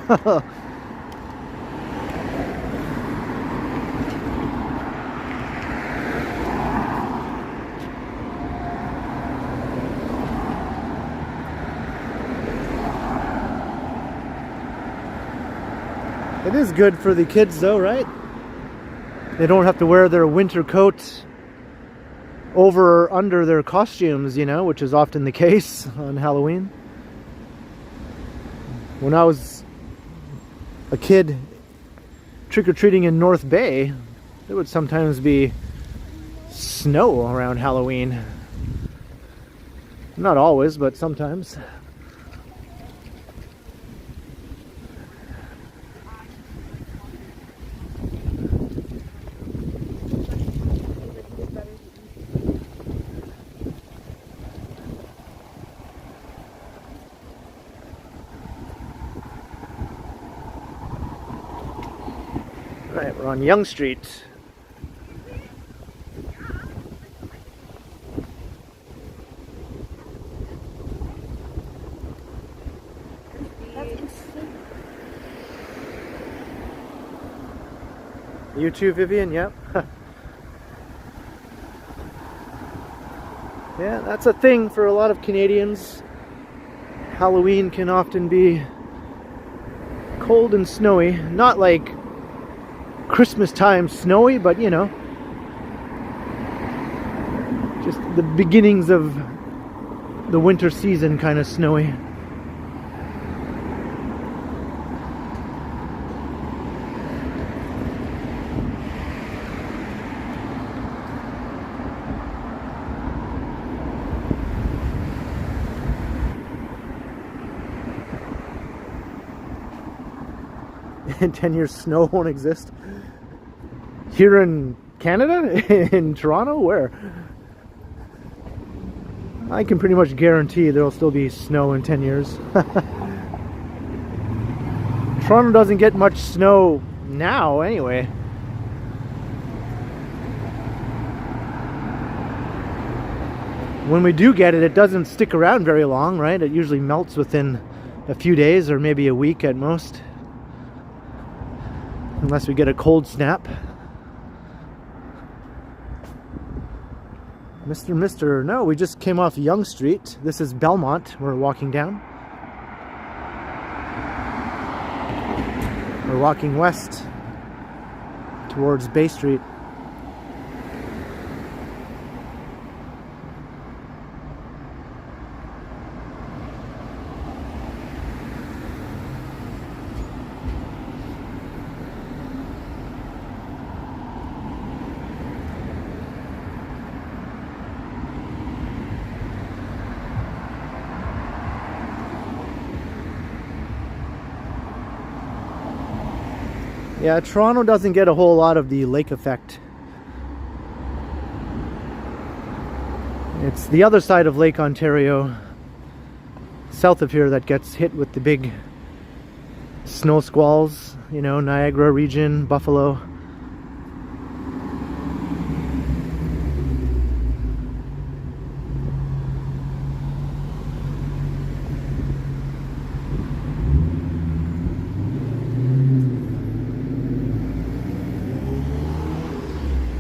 It is good for the kids though, right? They don't have to wear their winter coat over or under their costumes, you know, which is often the case on Halloween. When I was a kid trick-or-treating in North Bay, there would sometimes be snow around Halloween. Not always, but sometimes. Right, we're on Yonge Street. You too, Vivian? Yep. Yeah, that's a thing for a lot of Canadians. Halloween can often be cold and snowy. Not like Christmas time snowy, but you know, just the beginnings of the winter season kind of snowy. In 10 years snow won't exist. Here in Canada? In Toronto? Where? I can pretty much guarantee there'll still be snow in 10 years. Toronto doesn't get much snow now anyway. When we do get it, it doesn't stick around very long, right? It usually melts within a few days or maybe a week at most. Unless we get a cold snap. Mr. No, we just came off Yonge Street. This is Belmont. We're walking down. We're walking west towards Bay Street. Yeah, Toronto doesn't get a whole lot of the lake effect. It's the other side of Lake Ontario, south of here, that gets hit with the big snow squalls, you know, Niagara region, Buffalo.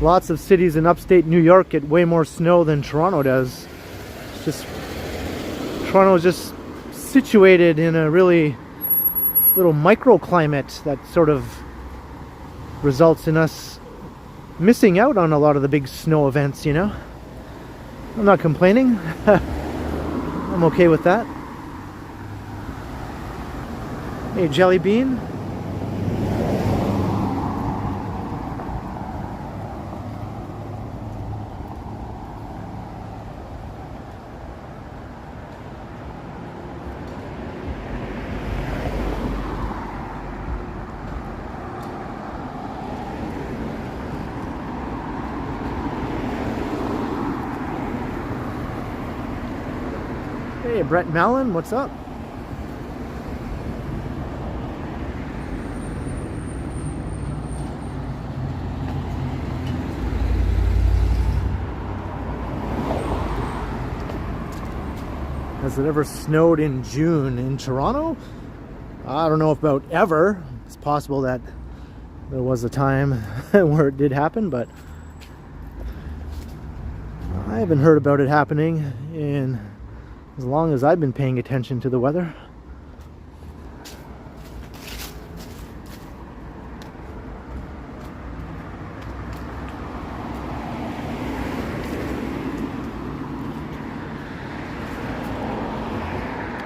Lots of cities in upstate New York get way more snow than Toronto does. It's just, Toronto is just situated in a really little microclimate that sort of results in us missing out on a lot of the big snow events, you know? I'm not complaining. I'm okay with that. Hey, Jelly Bean. Hey, Brett Mallon, what's up? Has it ever snowed in June in Toronto? I don't know about ever. It's possible that there was a time where it did happen, but I haven't heard about it happening in as long as I've been paying attention to the weather.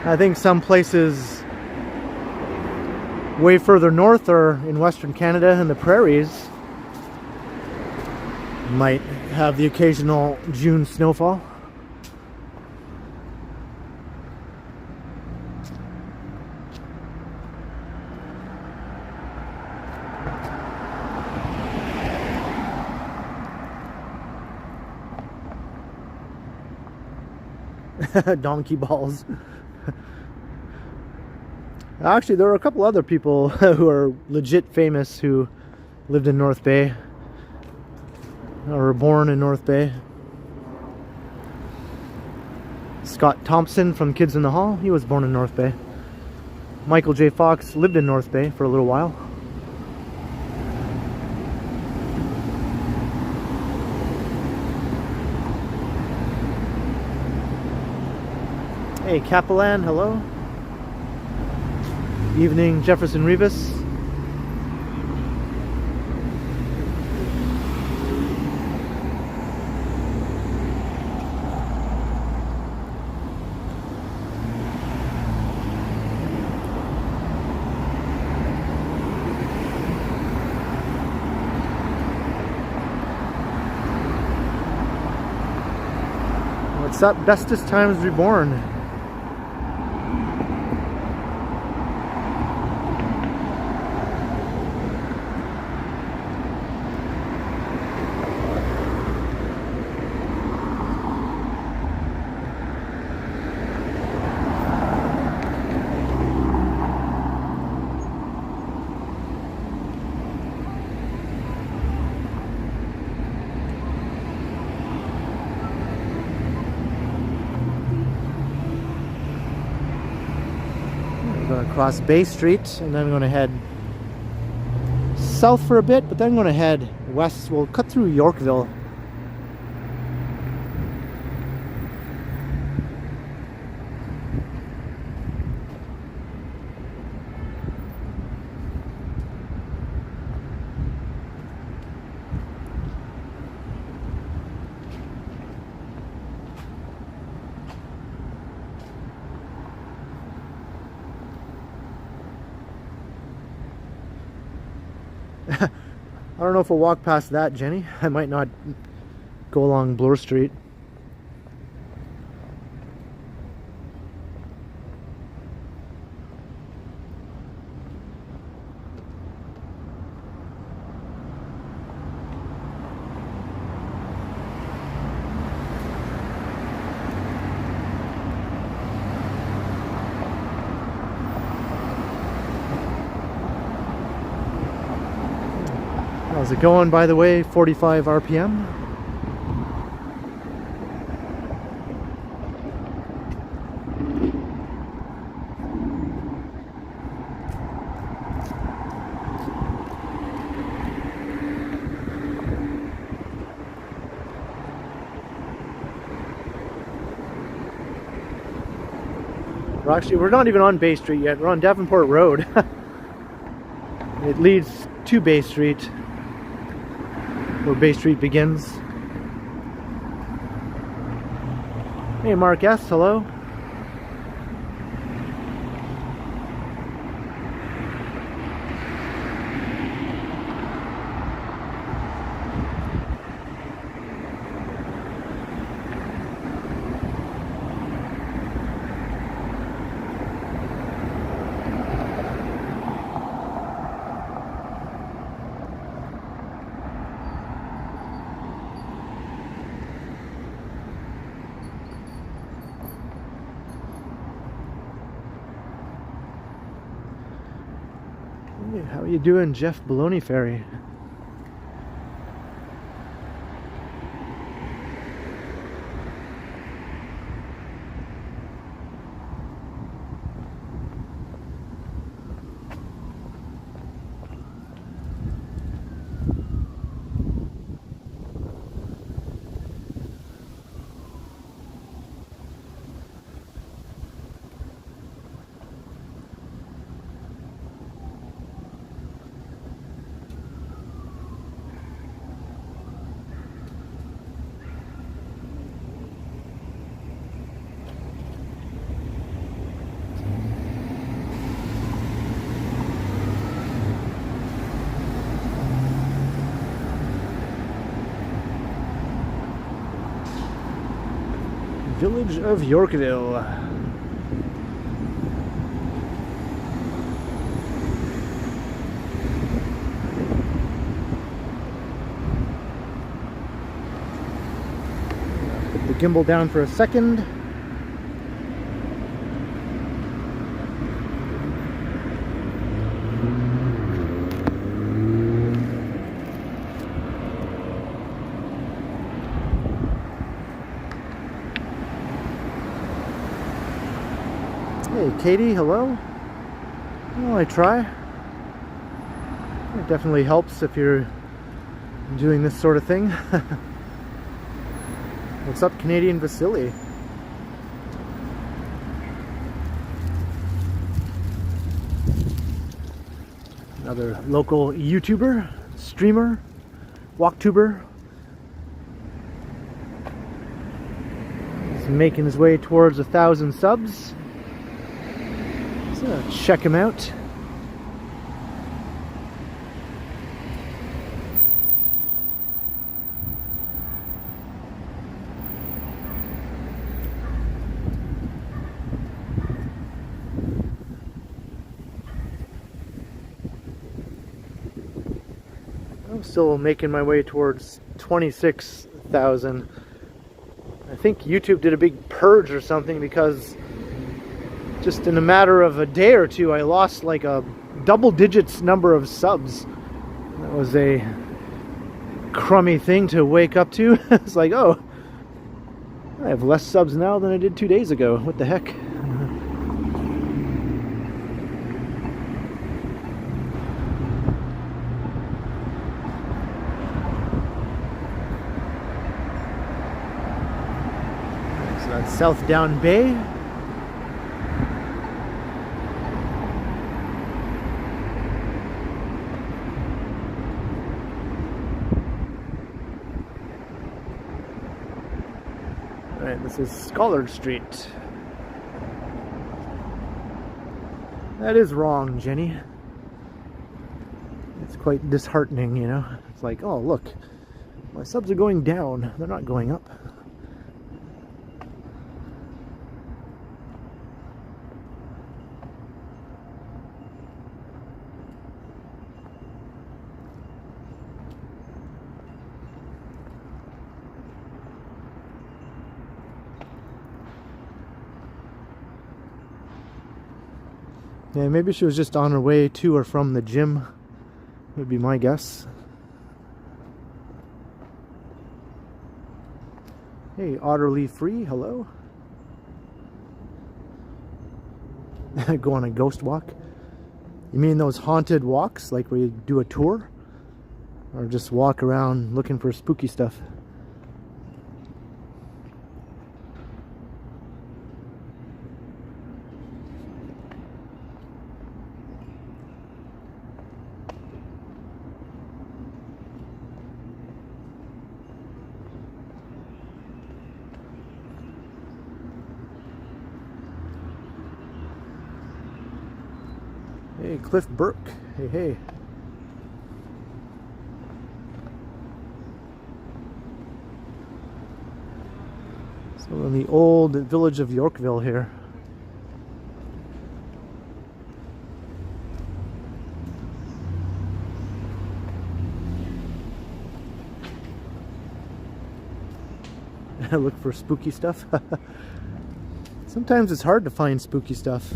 I think some places way further north or in Western Canada and the prairies might have the occasional June snowfall. Donkey balls. Actually, there were a couple other people who are legit famous who lived in North Bay or were born in North Bay. Scott Thompson from Kids in the Hall, he was born in North Bay. Michael J. Fox lived in North Bay for a little while. Hey, Capelan, hello. Evening, Jefferson Rivas. What's up, Bestest Times Reborn? Across Bay Street, and then I'm going to head south for a bit, but then I'm going to head west. We'll cut through Yorkville. I don't know if we'll walk past that, Jenny. I might not go along Bloor Street. How's it going, by the way? 45 RPM. We're not even on Bay Street yet. We're on Davenport Road. It leads to Bay Street, where Bay Street begins. Hey, Mark S., hello. Hey, how you doing, Jeff Baloney Ferry? Village of Yorkville. Put the gimbal down for a second. Hey Katie, hello. Well, I try. It definitely helps if you're doing this sort of thing. What's up, Canadian Vasily? Another local YouTuber, streamer, walktuber. He's making his way towards 1,000 subs. So check him out. I'm still making my way towards 26,000. I think YouTube did a big purge or something, because just in a matter of a day or two, I lost like a double digits number of subs. That was a crummy thing to wake up to. It's like, oh, I have less subs now than I did 2 days ago. What the heck? So that's South Down Bay. Alright, this is Scholar Street. That is wrong, Jenny. It's quite disheartening, you know? It's like, oh look, my subs are going down, they're not going up. Yeah, maybe she was just on her way to or from the gym, would be my guess. Hey, Otterly Free, hello. Go on a ghost walk? You mean those haunted walks, like where you do a tour? Or just walk around looking for spooky stuff? Hey, Cliff Burke. Hey, hey. So we're in the old village of Yorkville here. Look for spooky stuff. Sometimes it's hard to find spooky stuff.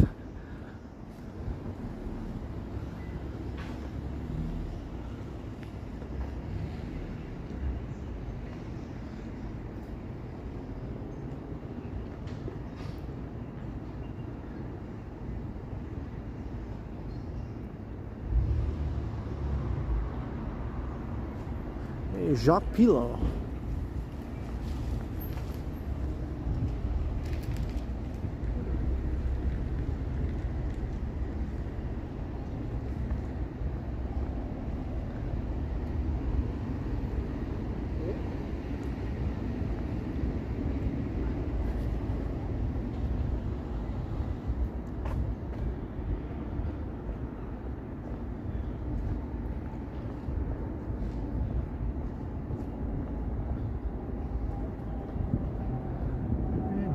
Jacques Pilot.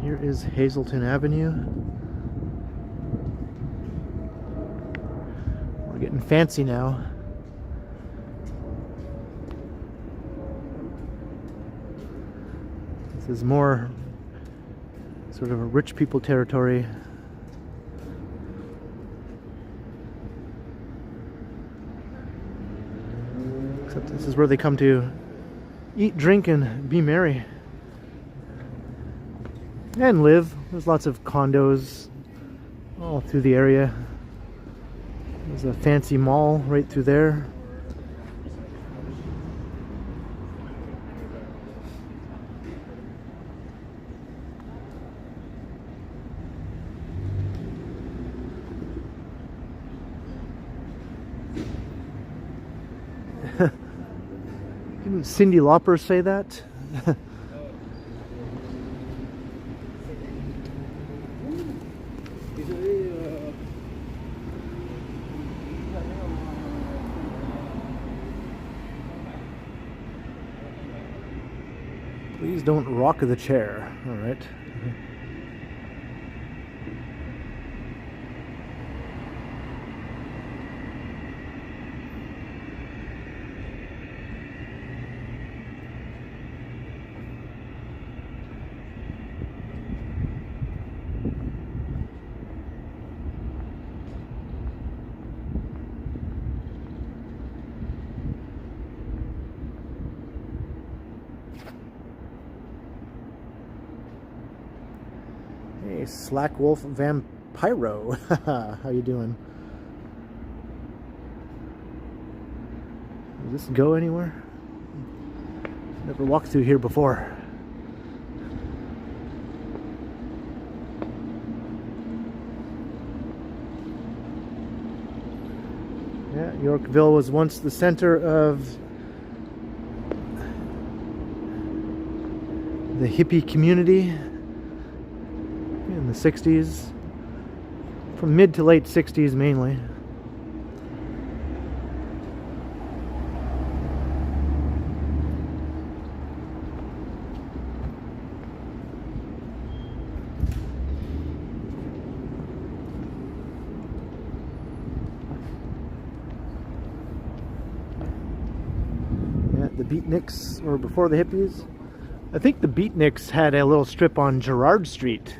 Here is Hazelton Avenue. We're getting fancy now. This is more sort of a rich people territory. Except this is where they come to eat, drink, and be merry. And live. There's lots of condos all through the area. There's a fancy mall right through there. Didn't Cyndi Lauper say that? Please don't rock the chair. All right. Hey, Slack Wolf Vampiro. How you doing? Does this go anywhere? Never walked through here before. Yeah, Yorkville was once the center of the hippie community in the 60s, from mid to late 60s mainly. Yeah, the beatniks were before the hippies. I think the beatniks had a little strip on Gerrard Street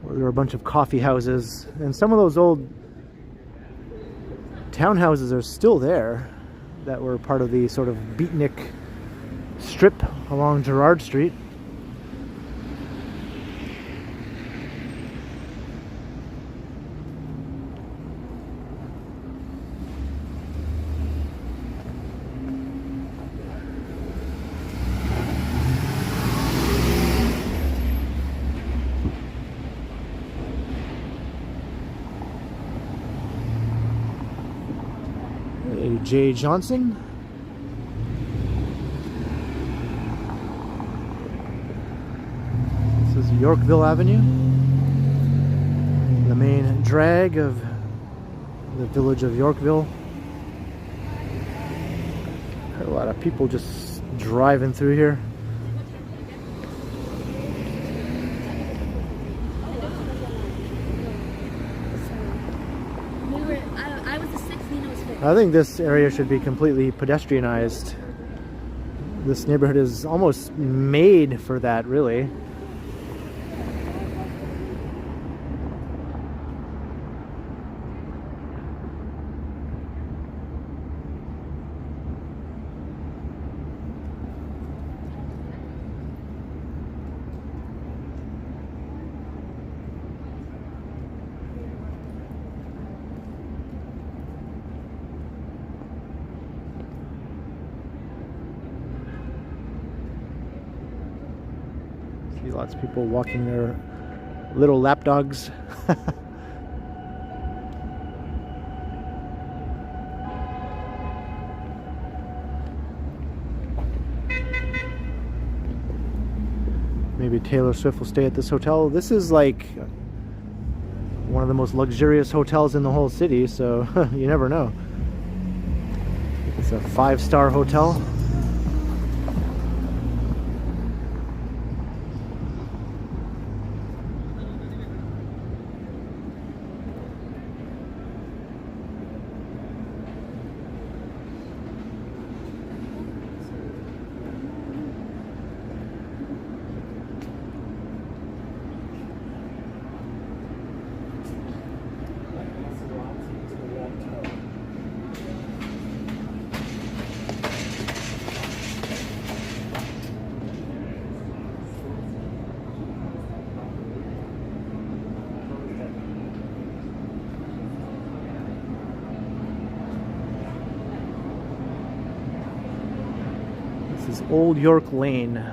where there were a bunch of coffee houses, and some of those old townhouses are still there that were part of the sort of beatnik strip along Gerrard Street. Jay Johnson. This is Yorkville Avenue, the main drag of the village of Yorkville. A lot of people just driving through here. I think this area should be completely pedestrianized. This neighborhood is almost made for that, really. See lots of people walking their little lap dogs. Maybe Taylor Swift will stay at this hotel. This is like one of the most luxurious hotels in the whole city, so you never know. It's a 5-star hotel. This is Old York Lane.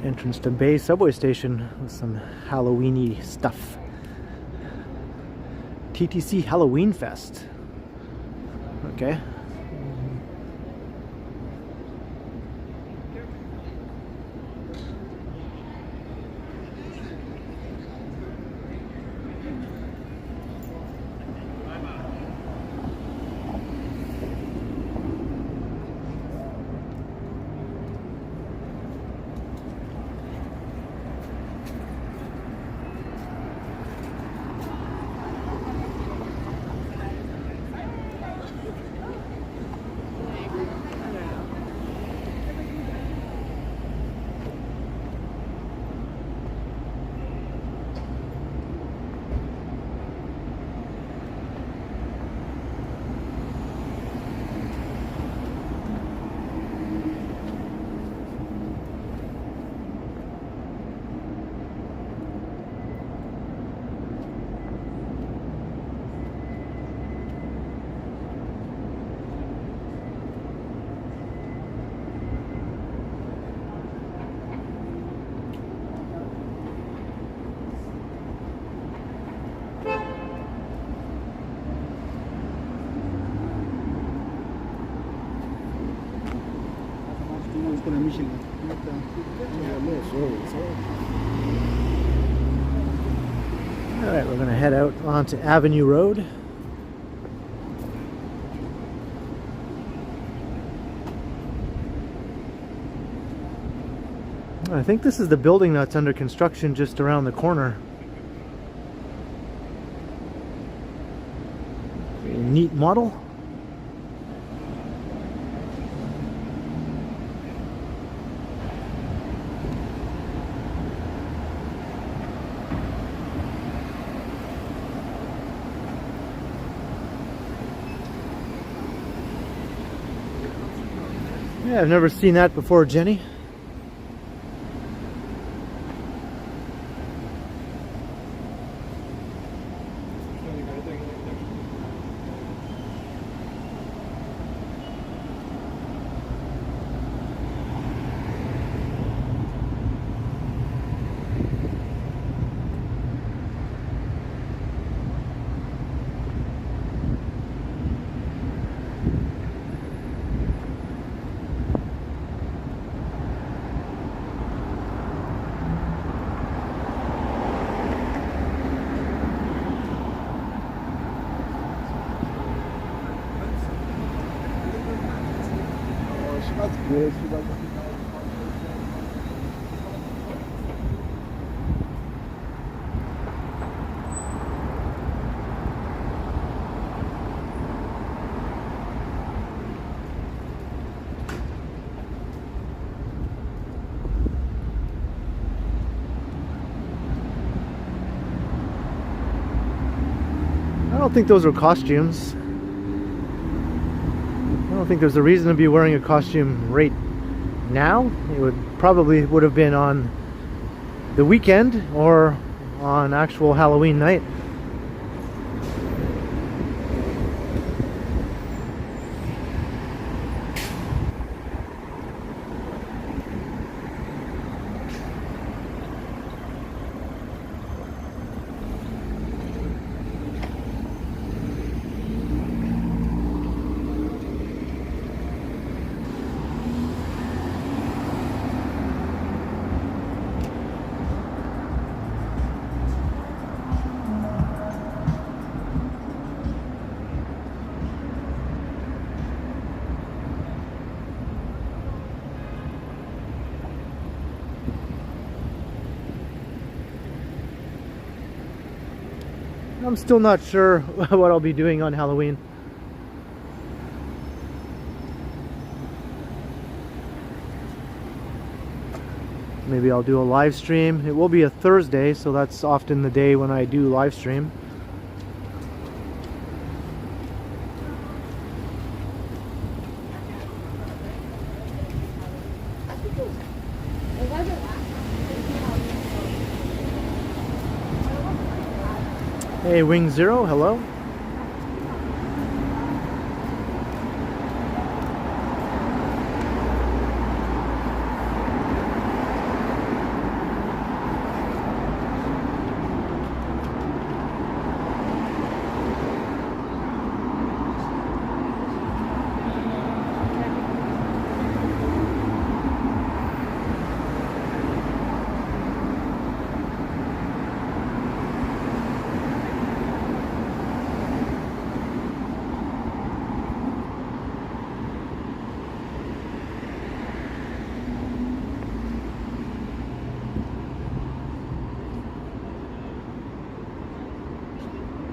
Entrance to Bay subway station with some Halloween-y stuff. TTC Halloween Fest. Okay. Alright, we're going to head out onto Avenue Road. I think this is the building that's under construction just around the corner. A neat model. Yeah, I've never seen that before, Jenny. don't think those are costumes. I don't think there's a reason to be wearing a costume right now. It would have been on the weekend or on actual Halloween night. I'm still not sure what I'll be doing on Halloween. Maybe I'll do a live stream. It will be a Thursday, so that's often the day when I do live stream. Hey, Wing Zero, hello.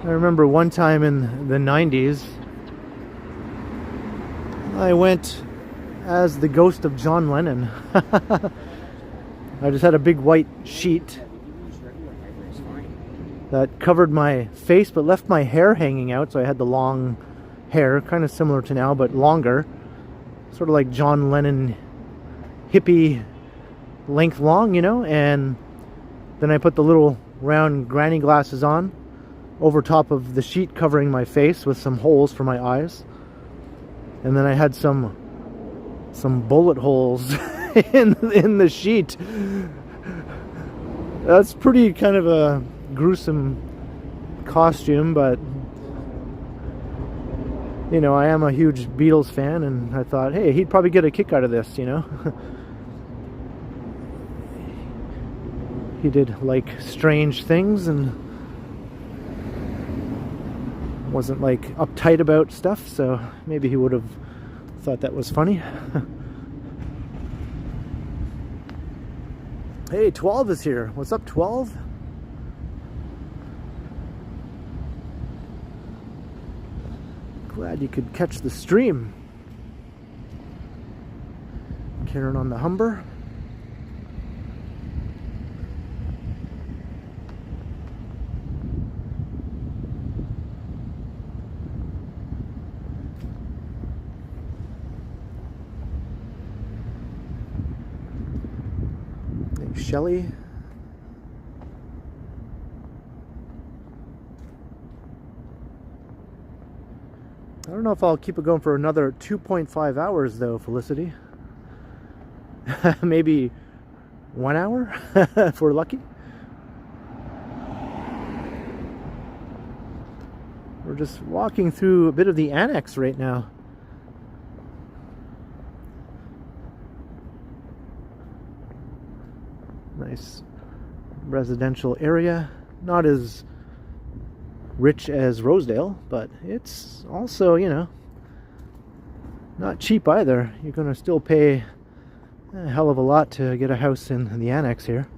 I remember one time in the 90s, I went as the ghost of John Lennon. I just had a big white sheet that covered my face but left my hair hanging out, so I had the long hair, kind of similar to now but longer, sort of like John Lennon hippie length long, you know. And then I put the little round granny glasses on over top of the sheet covering my face with some holes for my eyes, and then I had some bullet holes in the sheet. That's pretty kind of a gruesome costume, but you know, I am a huge Beatles fan, and I thought, hey, he'd probably get a kick out of this, you know. He did like strange things and wasn't like uptight about stuff, so maybe he would have thought that was funny. Hey, 12 is here. What's up, 12? Glad you could catch the stream. Karen on the Humber. Shelly. I don't know if I'll keep it going for another 2.5 hours though, Felicity. Maybe 1 hour if we're lucky. We're just walking through a bit of the annex right now. Nice residential area. Not as rich as Rosedale, but it's also, you know, not cheap either. You're going to still pay a hell of a lot to get a house in the annex here.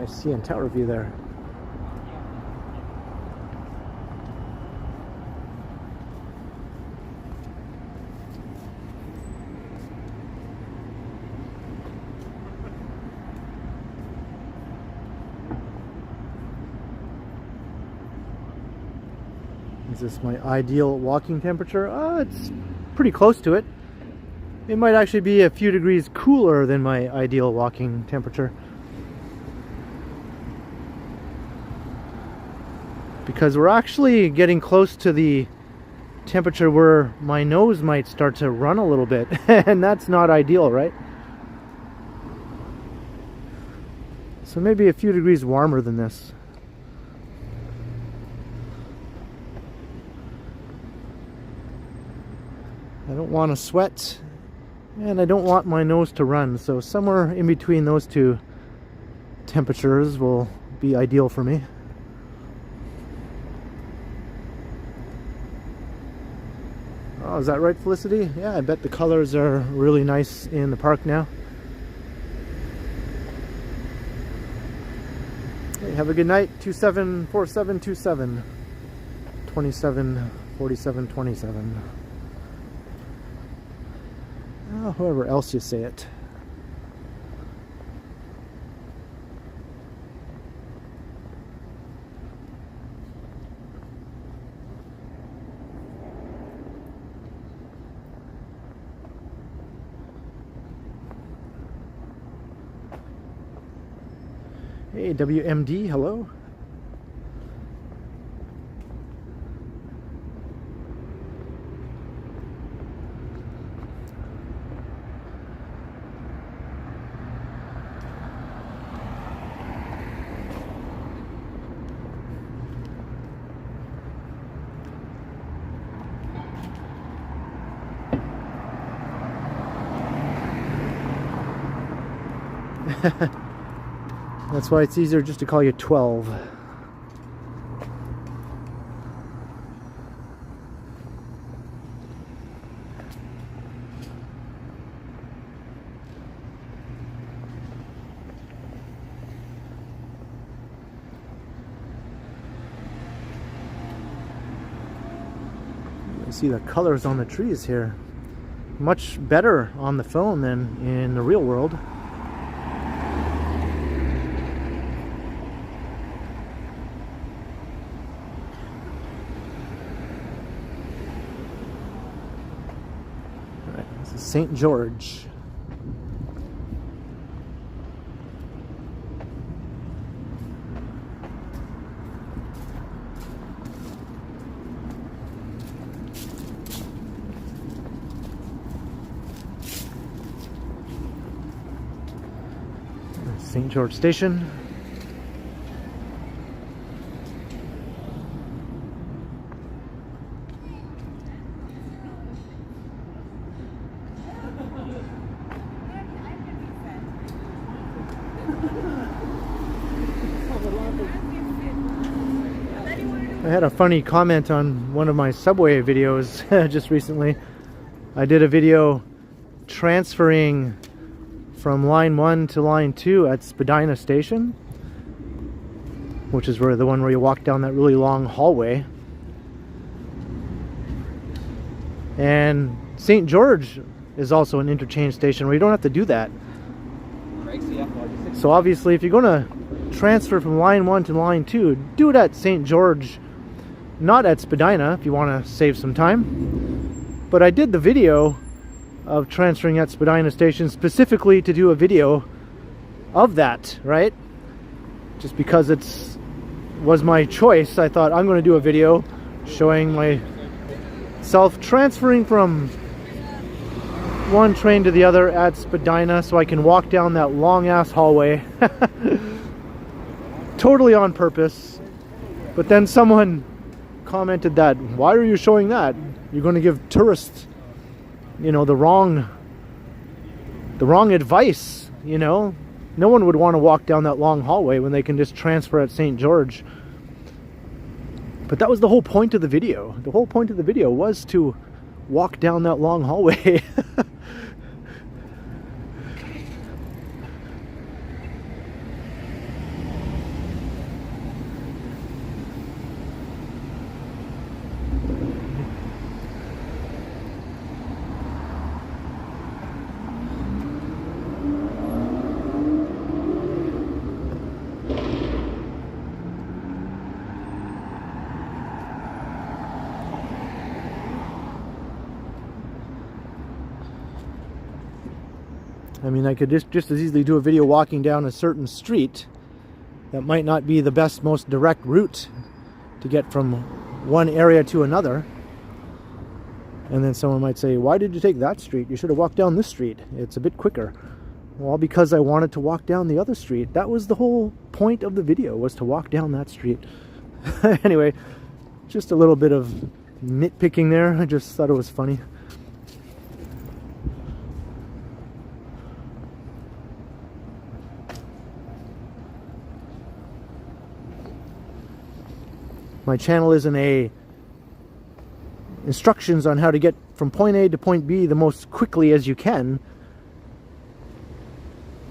Nice CN Tower view there. Is this my ideal walking temperature? It's pretty close to it. It might actually be a few degrees cooler than my ideal walking temperature. Because we're actually getting close to the temperature where my nose might start to run a little bit. And that's not ideal, right? So maybe a few degrees warmer than this. I don't want to sweat, and I don't want my nose to run, so somewhere in between those two temperatures will be ideal for me. Oh, is that right, Felicity? Yeah, I bet the colors are really nice in the park now. Hey, have a good night. 274727 274727. However else you say it. Hey, WMD, hello. That's why it's easier just to call you 12. You see the colors on the trees here. Much better on the phone than in the real world. St. George. St. George Station. I had a funny comment on one of my subway videos just recently. I did a video transferring from line 1 to line 2 at Spadina Station, which is where the one where you walk down that really long hallway. And St. George is also an interchange station where you don't have to do that. So obviously if you're going to transfer from line 1 to line 2, do it at St. George, not at Spadina, if you want to save some time. But I did the video of transferring at Spadina Station specifically to do a video of that, right? Just because was my choice, I thought I'm going to do a video showing myself transferring from one train to the other at Spadina so I can walk down that long ass hallway. Totally on purpose. But then someone commented that, why are you showing that? You're going to give tourists, you know, the wrong advice, you know? No one would want to walk down that long hallway when they can just transfer at St. George. But that was the whole point of the video. The whole point of the video was to walk down that long hallway. I mean, I could just as easily do a video walking down a certain street that might not be the best, most direct route to get from one area to another. And then someone might say, why did you take that street? You should have walked down this street. It's a bit quicker. Well, because I wanted to walk down the other street. That was the whole point of the video, was to walk down that street. Anyway, just a little bit of nitpicking there. I just thought it was funny. My channel isn't a instructions on how to get from point A to point B the most quickly as you can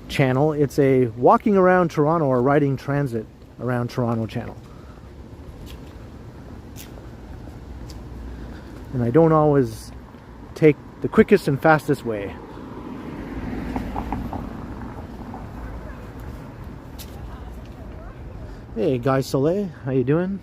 channel. It's a walking around Toronto or riding transit around Toronto channel. And I don't always take the quickest and fastest way. Hey, Guy Soleil, how you doing?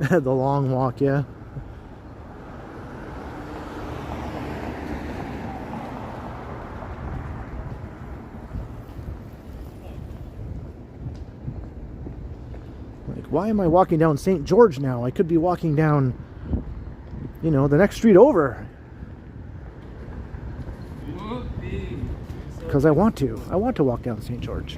The long walk, yeah. Like, why am I walking down St. George now? I could be walking down, you know, the next street over. Because I want to. I want to walk down St. George.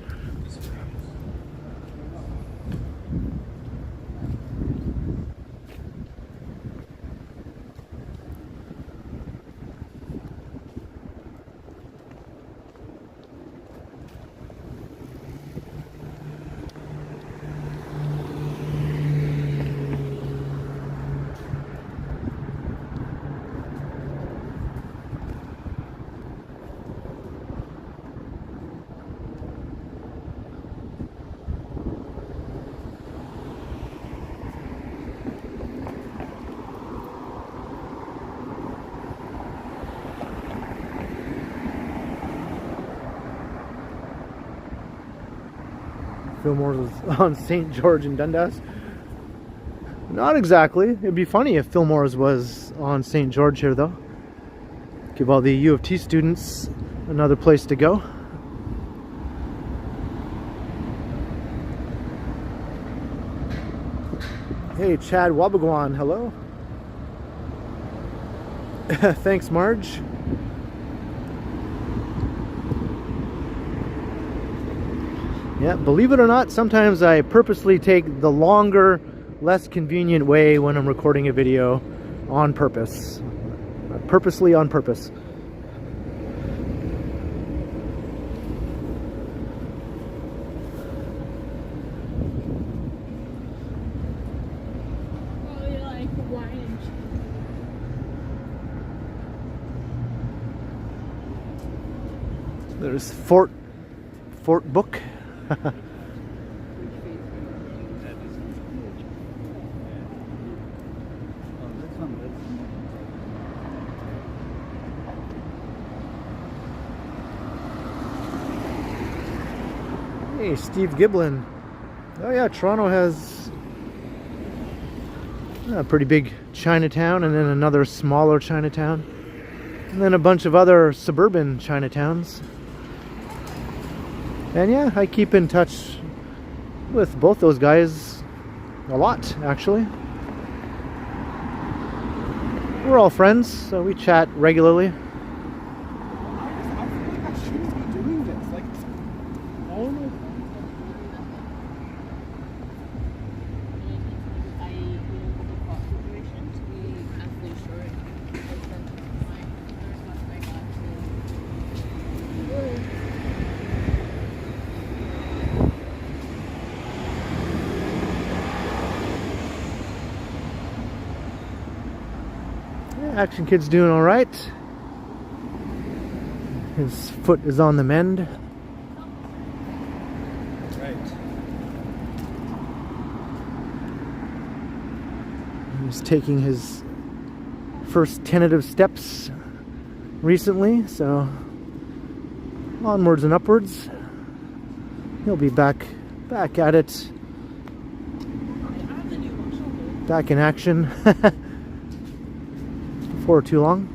Fillmore's was on St. George in Dundas. Not exactly. It'd be funny if Fillmore's was on St. George here, though. Give all the U of T students another place to go. Hey, Chad Wabagwan, hello. Thanks, Marge. Yeah, believe it or not, sometimes I purposely take the longer, less convenient way when I'm recording a video on purpose. Purposely on purpose. Probably like wine. There's Fort Book. Hey, Steve Giblin. Oh yeah, Toronto has a pretty big Chinatown, and then another smaller Chinatown, and then a bunch of other suburban Chinatowns. And yeah, I keep in touch with both those guys a lot, actually. We're all friends, so we chat regularly. I feel like I shouldn't be doing this. Like, all my Action Kid's doing all right. His foot is on the mend. right. He's taking his first tentative steps recently, so onwards and upwards. He'll be back at it, back in action before too long.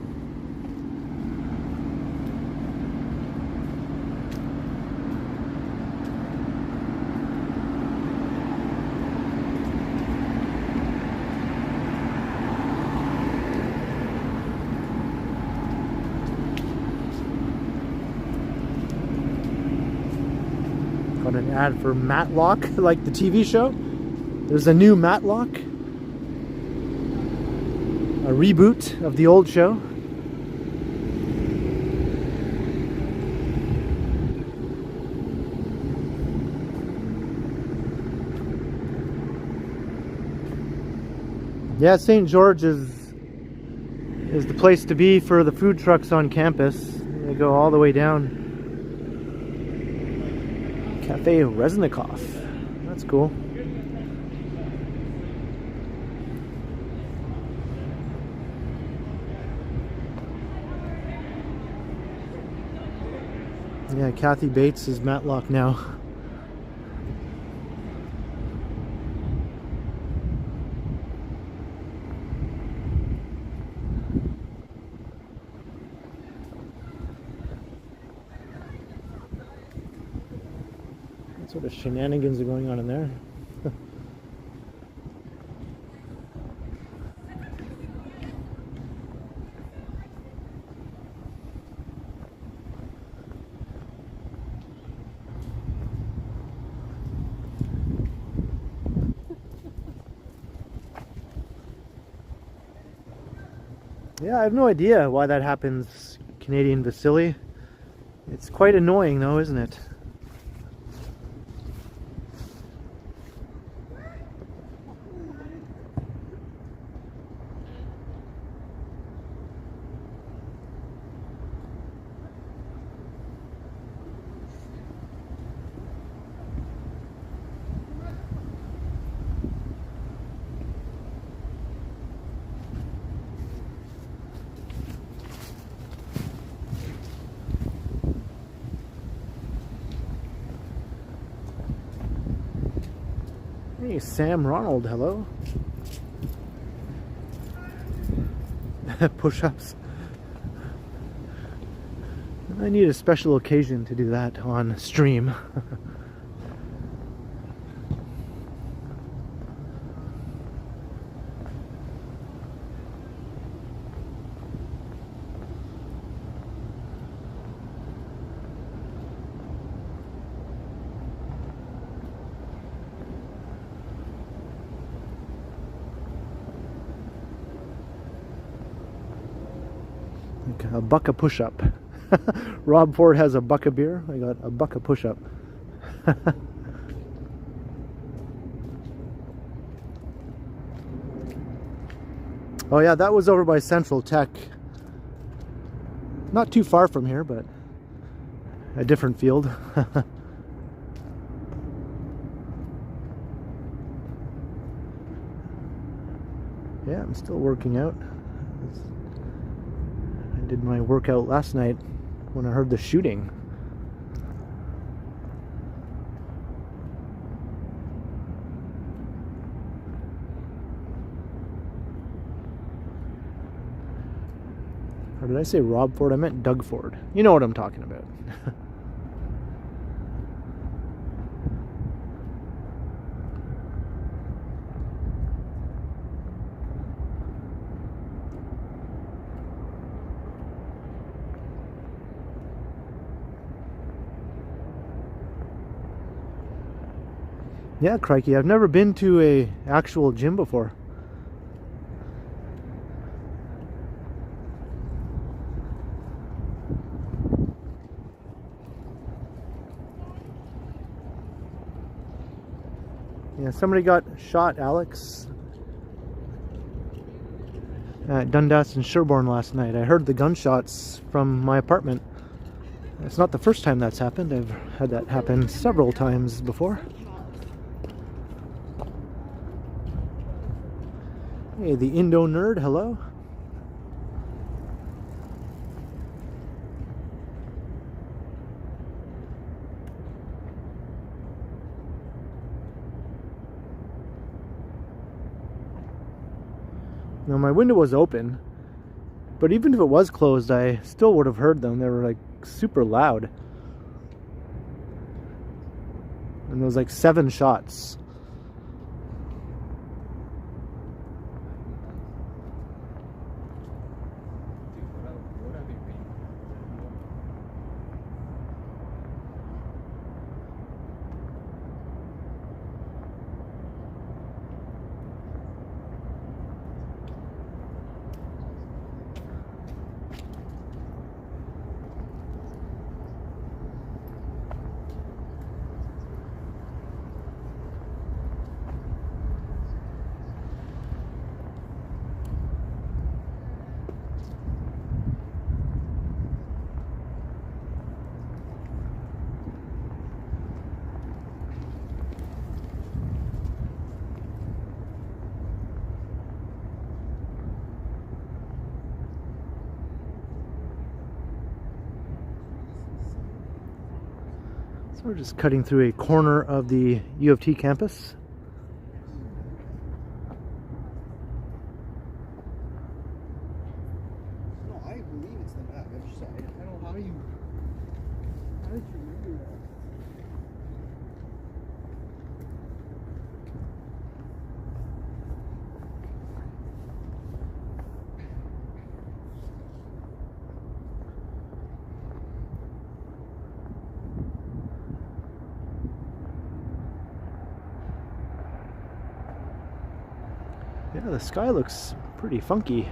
Got an ad for Matlock, like the TV show. There's a new Matlock, a reboot of the old show. Yeah, St. George is the place to be for the food trucks on campus. They go all the way down. Cafe Reznikov. That's cool. Yeah, Kathy Bates is Matlock now. What sort of shenanigans are going on in there? Yeah, I have no idea why that happens, Canadian Vasily. It's quite annoying though, isn't it? Hey, Sam Ronald, hello. Push-ups. I need a special occasion to do that on stream. A buck a push-up. Rob Ford has a buck of beer. I got a buck of push-up. Oh yeah, that was over by Central Tech. Not too far from here, but a different field. Yeah, I'm still working out. I did my workout last night when I heard the shooting. Or did I say Rob Ford? I meant Doug Ford. You know what I'm talking about. Yeah, crikey, I've never been to a actual gym before. Yeah, somebody got shot, Alex, at Dundas and Sherbourne last night. I heard the gunshots from my apartment. It's not the first time that's happened. I've had that happen several times before. Hey, the Indo Nerd, hello. You know, my window was open, but even if it was closed, I still would have heard them. They were like super loud. And there was like 7 shots. So we're just cutting through a corner of the U of T campus. No, I believe it's the map. I just, I don't know how did you remember that? Yeah, the sky looks pretty funky.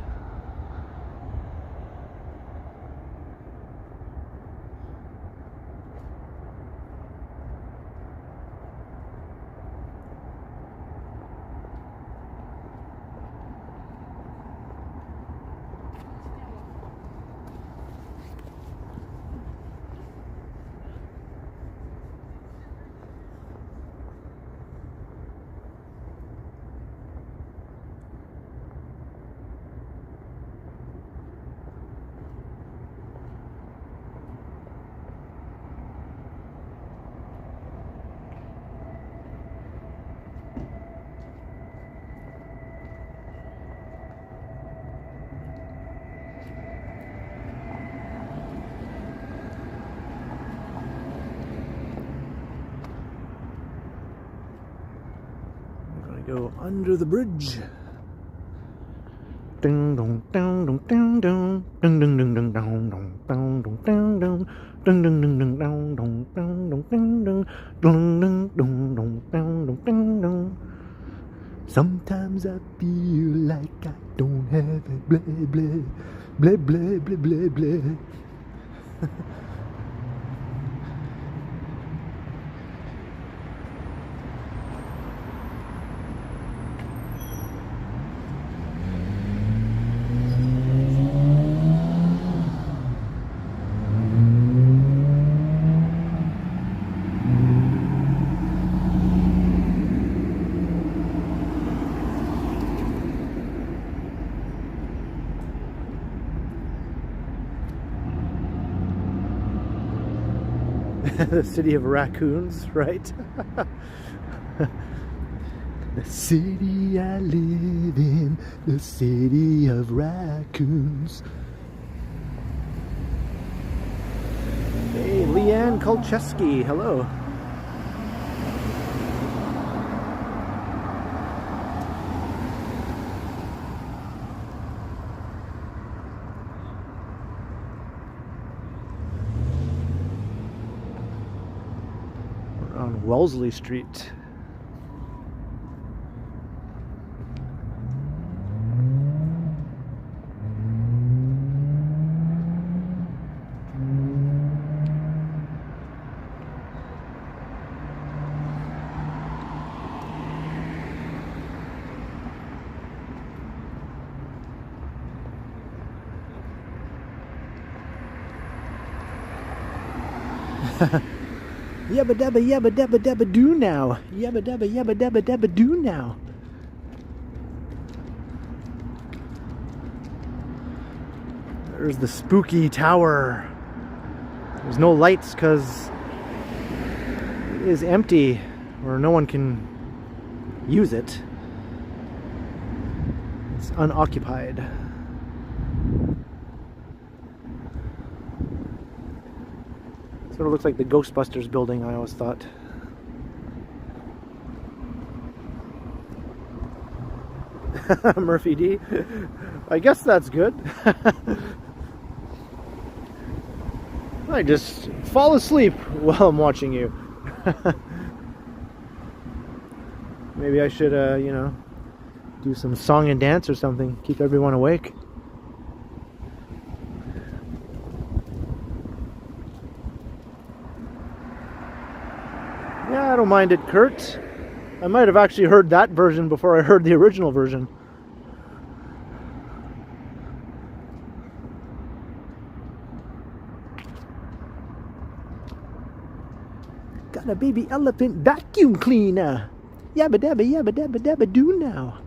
Go under the bridge. Ding dong dong dong dong dong ding ding ding ding dong dong dong dong dong dong ding ding ding ding dong dong dong dong ding dong dong ding dong dong dong dong ding dong. Sometimes I feel like I don't have a blah blah blah blah blah blah blah. The city of raccoons, right? The city I live in, the city of raccoons. Hey, Leanne Kolcheski, hello. On Wellesley Street. Yabba dabba do now. Yabba dabba do now. There's the spooky tower. There's no lights because it is empty, or no one can use it. It's unoccupied. Sort of looks like the Ghostbusters building, I always thought. Murphy D. I guess that's good. I just fall asleep while I'm watching you. Maybe I should, you know, do some song and dance or something. Keep everyone awake. Yeah, I don't mind it, Kurt. I might have actually heard that version before I heard the original version. Got a baby elephant vacuum cleaner. Yabba dabba do now.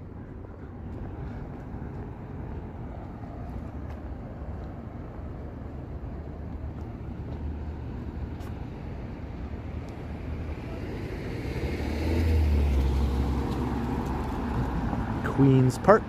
Queen's Park.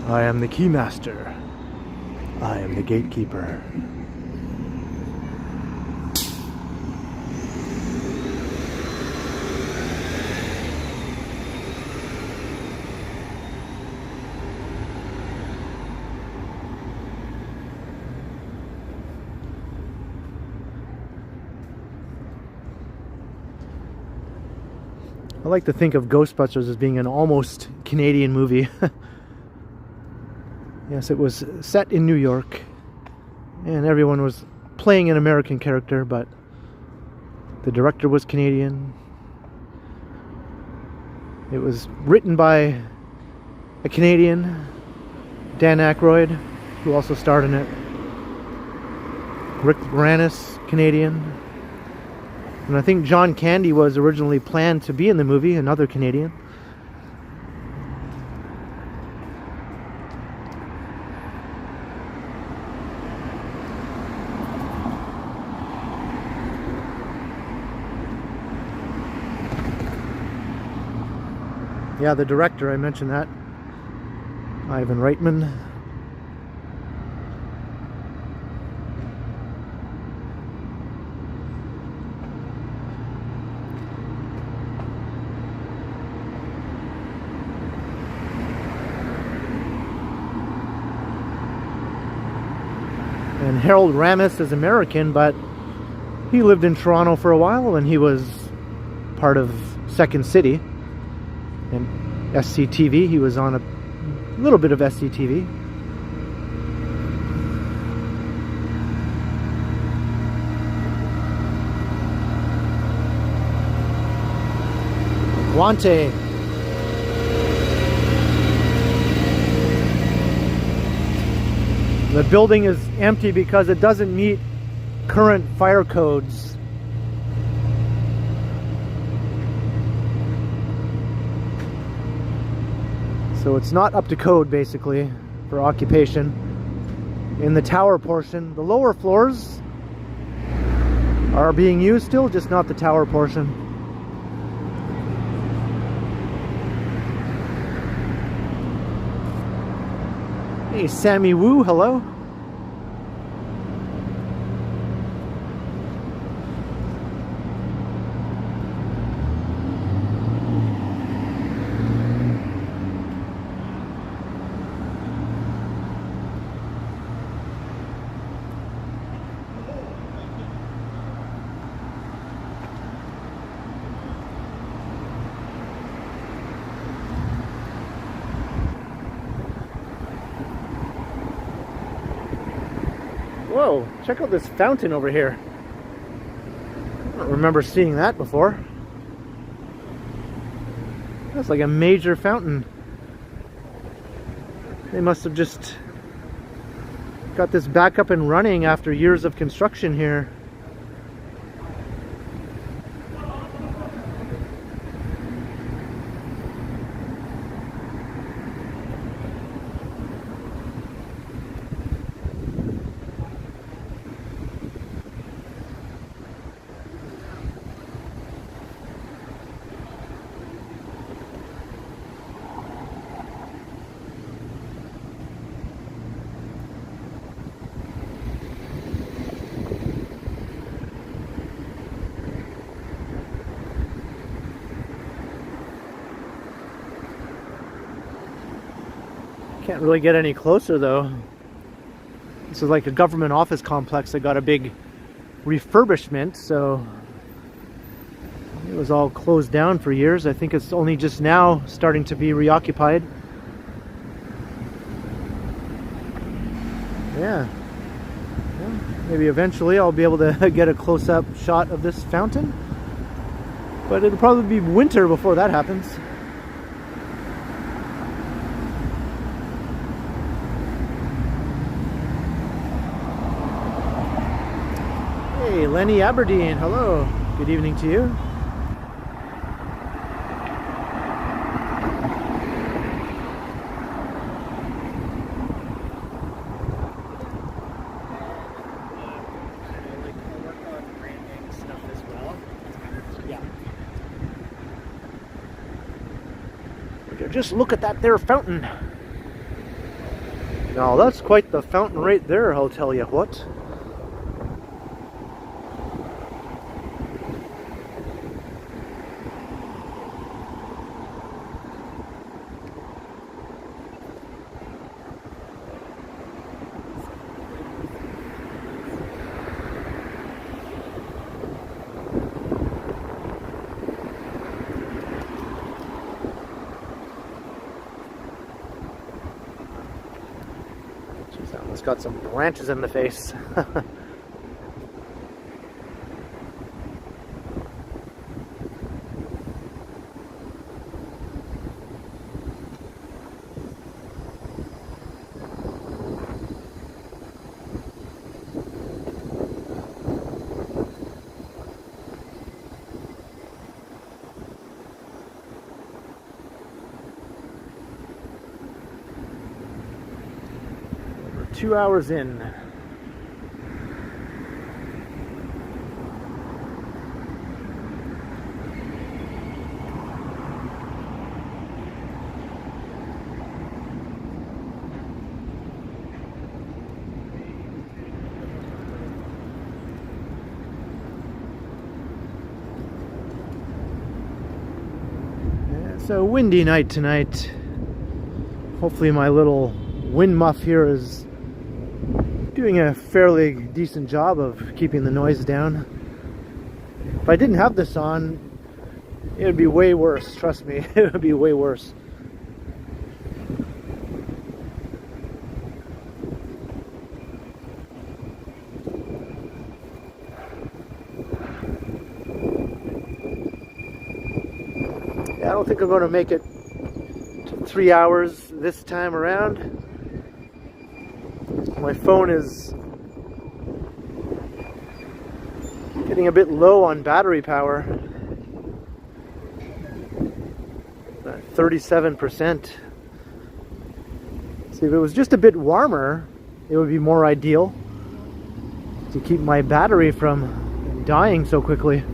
I am the keymaster. I am the gatekeeper. I like to think of Ghostbusters as being an almost Canadian movie. Yes, it was set in New York, and everyone was playing an American character, but the director was Canadian. It was written by a Canadian, Dan Aykroyd, who also starred in it. Rick Moranis, Canadian. And I think John Candy was originally planned to be in the movie, another Canadian. Yeah, the director, I mentioned that. Ivan Reitman. And Harold Ramis is American, but he lived in Toronto for a while, and he was part of Second City. And SCTV, he was on a little bit of SCTV. Guante. The building is empty because it doesn't meet current fire codes. So it's not up to code, basically, for occupation. In the tower portion, the lower floors are being used still, just not the tower portion. Hey, Sammy Woo, hello. Whoa, check out this fountain over here. I don't remember seeing that before. That's like a major fountain. They must have just got this back up and running after years of construction here. Can't really get any closer though. This is like a government office complex that got a big refurbishment, so it was all closed down for years. I think it's only just now starting to be reoccupied. Yeah. Well, maybe eventually I'll be able to get a close-up shot of this fountain, but it'll probably be winter before that happens. Hey, Lenny Aberdeen, hello. Good evening to you. Just look at that there fountain. Now that's quite the fountain right there, I'll tell you what. It's got some branches in the face. We're 2 hours in. It's a windy night tonight. Hopefully my little wind muff here is doing a fairly decent job of keeping the noise down. If I didn't have this on, it would be way worse. Trust me, it would be way worse. I don't think I'm going to make it to 3 hours this time around. My phone is getting a bit low on battery power. 37%. See, if it was just a bit warmer, it would be more ideal to keep my battery from dying so quickly.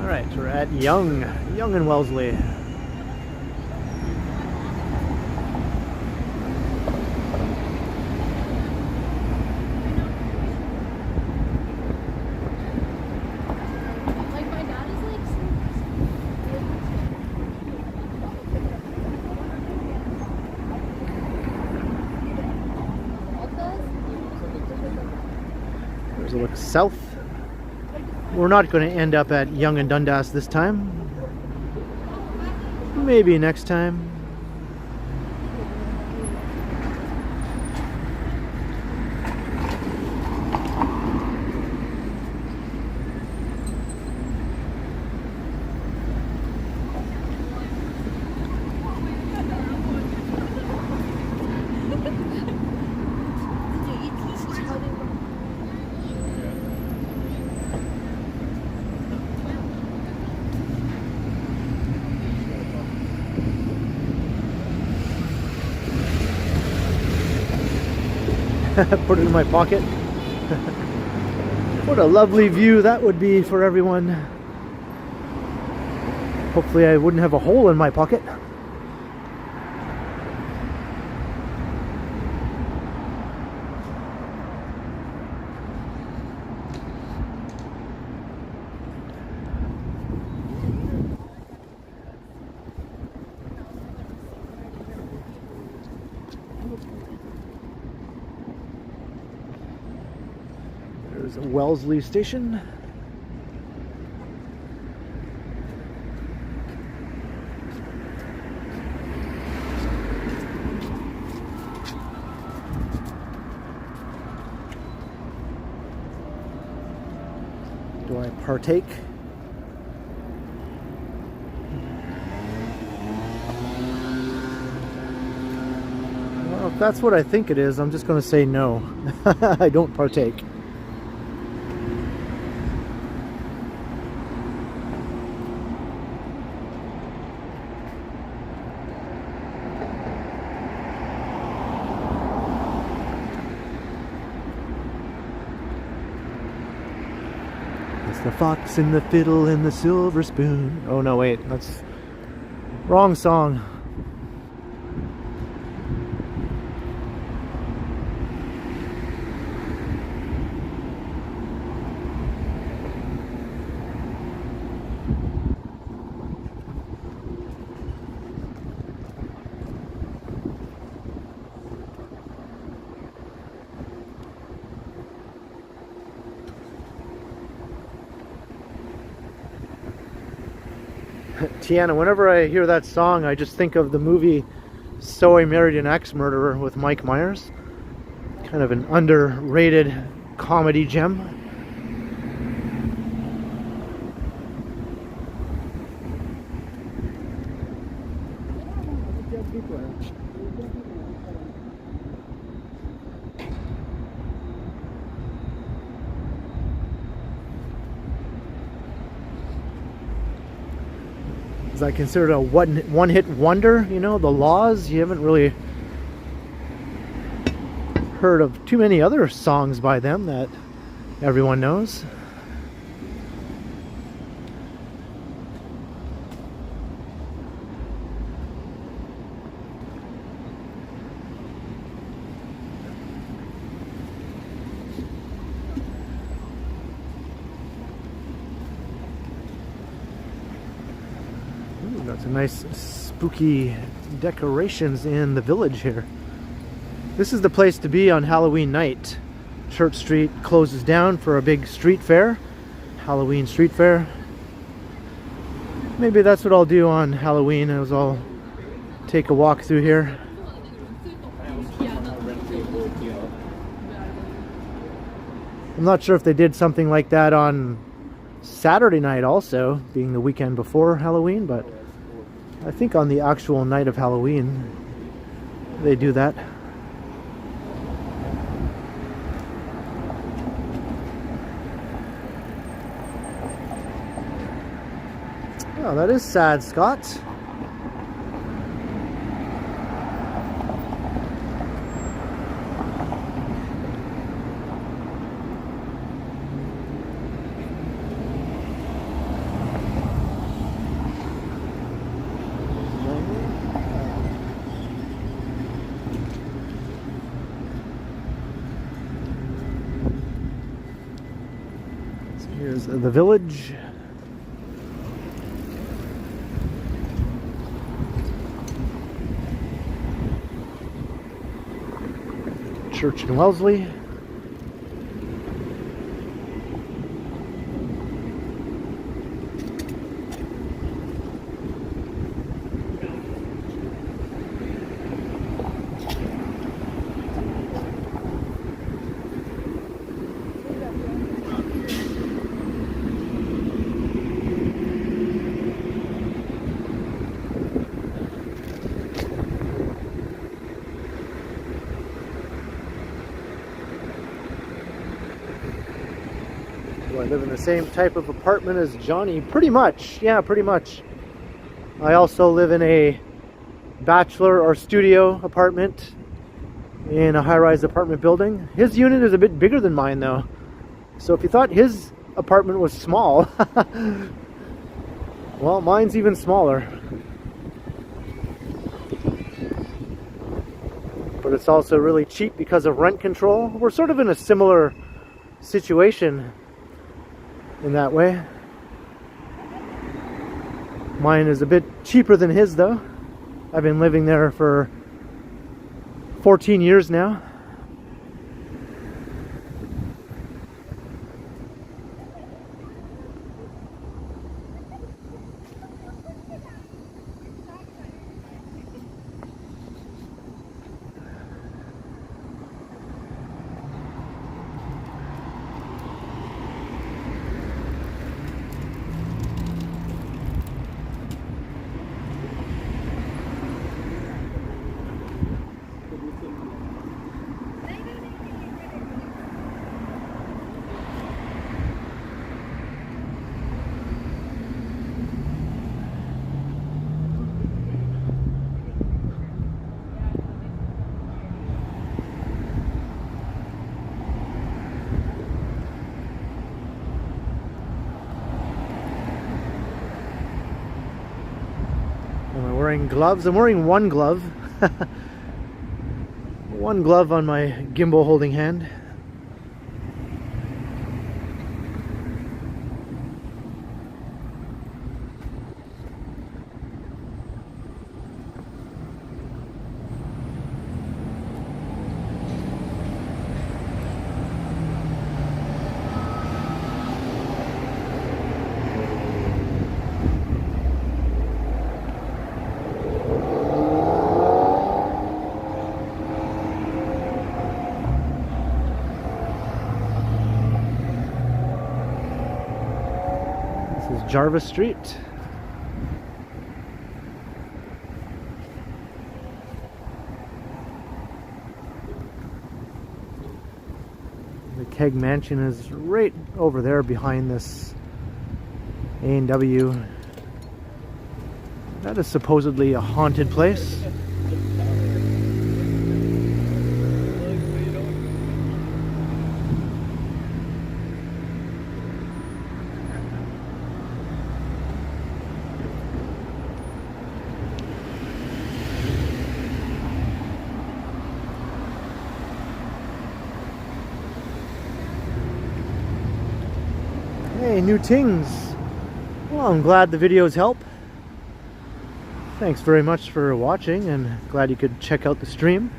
Alright, we're at Young and Wellesley. There's a look south. We're not going to end up at Yonge and Dundas this time. Maybe next time. Put it in my pocket. What a lovely view that would be for everyone. Hopefully I wouldn't have a hole in my pocket. There's a Wellesley station. Do I partake? Well, if that's what I think it is, I'm just going to say no. I don't partake. The fox and the fiddle and the silver spoon. Oh no, wait, that's wrong song. Tiana, whenever I hear that song, I just think of the movie So I Married an Ex-Murderer with Mike Myers. Kind of an underrated comedy gem. Is that considered a one-hit wonder? You know, The Laws? You haven't really heard of too many other songs by them that everyone knows. Got some nice spooky decorations in the village here. This is the place to be on Halloween night. Church Street closes down for a big street fair, Halloween street fair. Maybe that's what I'll do on Halloween, as I'll take a walk through here. I'm not sure if they did something like that on Saturday night also, being the weekend before Halloween, but I think on the actual night of Halloween they do that. Oh, that is sad, Scott. Here's the village. Church in Wellesley. Do I live in the same type of apartment as Johnny? Pretty much, yeah, pretty much. I also live in a bachelor or studio apartment in a high-rise apartment building. His unit is a bit bigger than mine though. So if you thought his apartment was small, well, mine's even smaller. But it's also really cheap because of rent control. We're sort of in a similar situation in that way. Mine is a bit cheaper than his though. I've been living there for 14 years now. Am I wearing gloves? I'm wearing one glove. One glove on my gimbal holding hand. This is Jarvis Street. The Keg Mansion is right over there behind this A&W. That is supposedly a haunted place. Hey, new tings. Well, I'm glad the videos help. Thanks very much for watching, and glad you could check out the stream.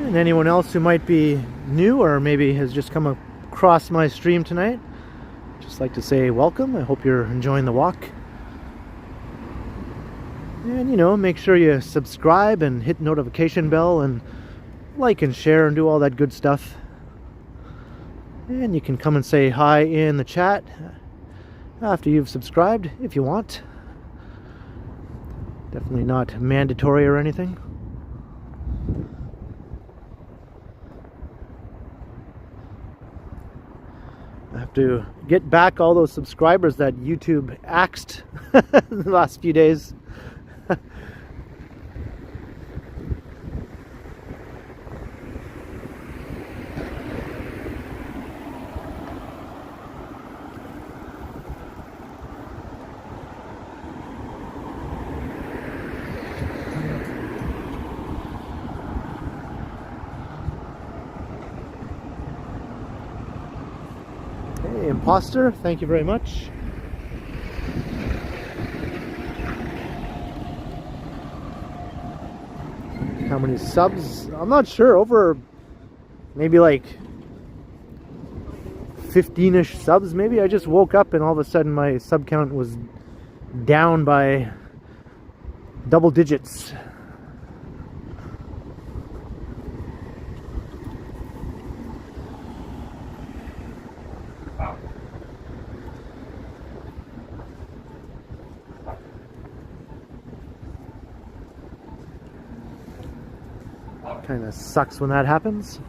And anyone else who might be new or maybe has just come across my stream tonight, just like to say welcome. I hope you're enjoying the walk. And, you know, make sure you subscribe and hit the notification bell and like and share and do all that good stuff. And you can come and say hi in the chat after you've subscribed if you want. Definitely not mandatory or anything. I have to get back all those subscribers that YouTube axed the last few days. Hey, Imposter, thank you very much. How many subs? I'm not sure. Over maybe like 15-ish subs maybe. I just woke up and all of a sudden my sub count was down by double digits. Kind of sucks when that happens.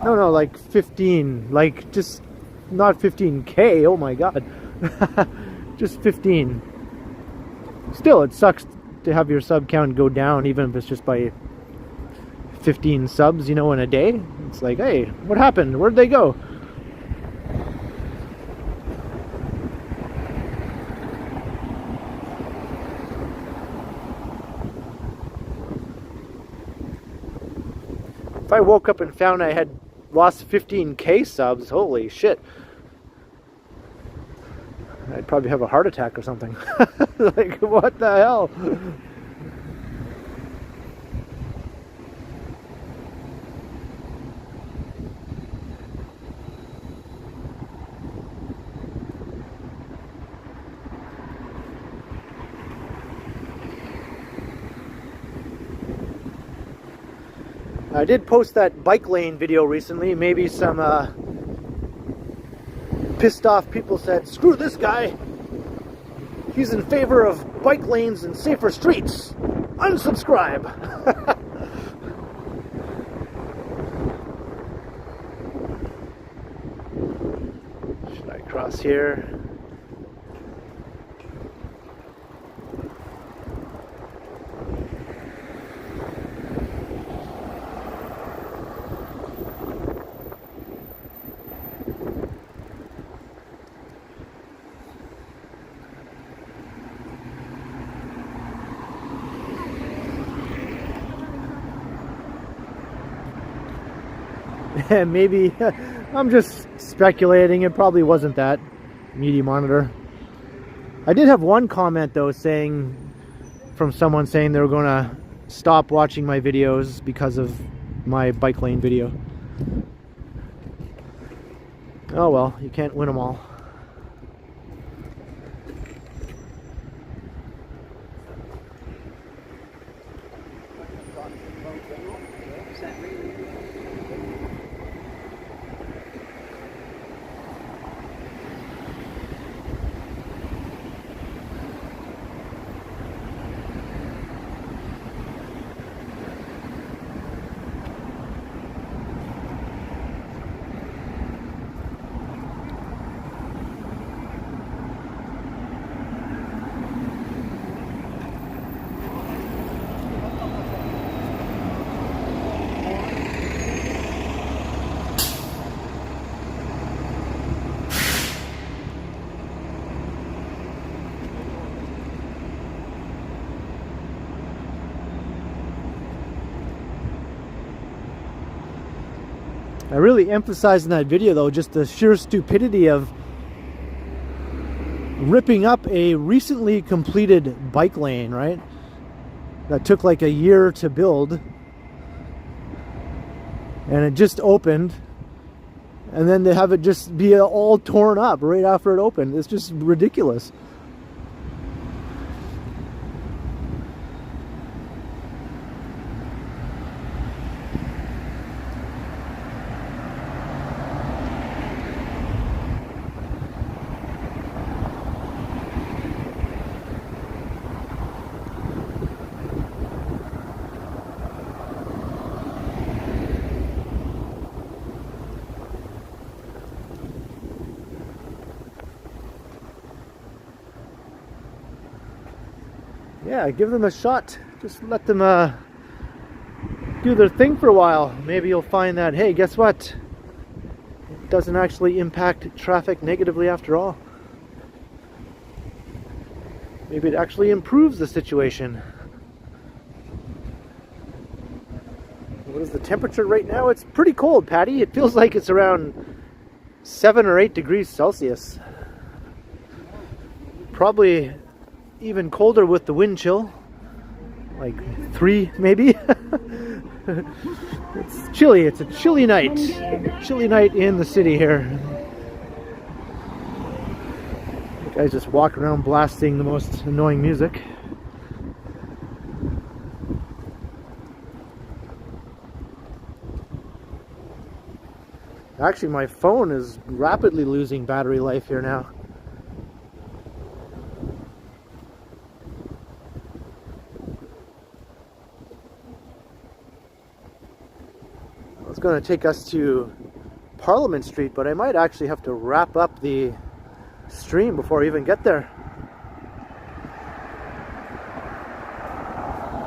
No, like 15, like just not 15K, oh my god. Just 15. Still, it sucks to have your sub count go down, even if it's just by 15 subs, you know, in a day. It's like, hey, what happened? Where'd they go? If I woke up and found I had lost 15K subs, holy shit. I'd probably have a heart attack or something. Like, what the hell? I did post that bike lane video recently. Maybe some pissed off people said, screw this guy. He's in favor of bike lanes and safer streets. Unsubscribe. Should I cross here? Maybe I'm just speculating. It probably wasn't that media monitor. I did have one comment though, saying from someone saying they were going to stop watching my videos because of my bike lane video. Oh well, you can't win them all. I really emphasized in that video though just the sheer stupidity of ripping up a recently completed bike lane, right? That took like a year to build, and it just opened, and then to have it just be all torn up right after it opened. It's just ridiculous. Yeah, give them a shot. Just let them do their thing for a while. Maybe you'll find that, hey, guess what? It doesn't actually impact traffic negatively after all. Maybe it actually improves the situation. What is the temperature right now? It's pretty cold, Patty. It feels like it's around 7 or 8 degrees Celsius. Probably even colder with the wind chill, like 3 maybe. It's chilly. It's a chilly night. Chilly night in the city here. The guys just walk around blasting the most annoying music. Actually, my phone is rapidly losing battery life here now. going to take us to Parliament Street, but I might actually have to wrap up the stream before I even get there.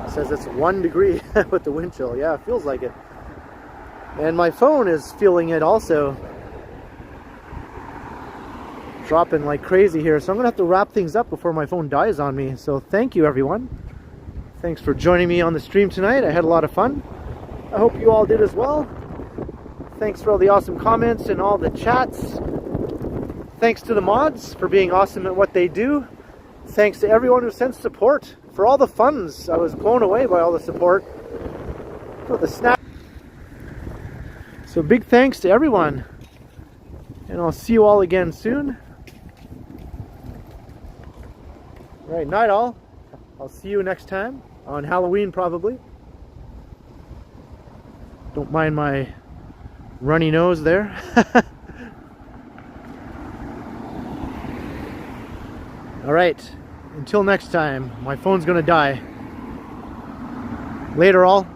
It says it's 1 degree with the wind chill. Yeah, it feels like it. And my phone is feeling it also. Dropping like crazy here. So I'm going to have to wrap things up before my phone dies on me. So thank you, everyone. Thanks for joining me on the stream tonight. I had a lot of fun. I hope you all did as well. Thanks for all the awesome comments and all the chats. Thanks to the mods for being awesome at what they do. Thanks to everyone who sent support for all the funds. I was blown away by all the support for the snap. So big thanks to everyone. And I'll see you all again soon. All right, night all. I'll see you next time on Halloween probably. Don't mind my runny nose there. All right, until next time, my phone's gonna die. Later all.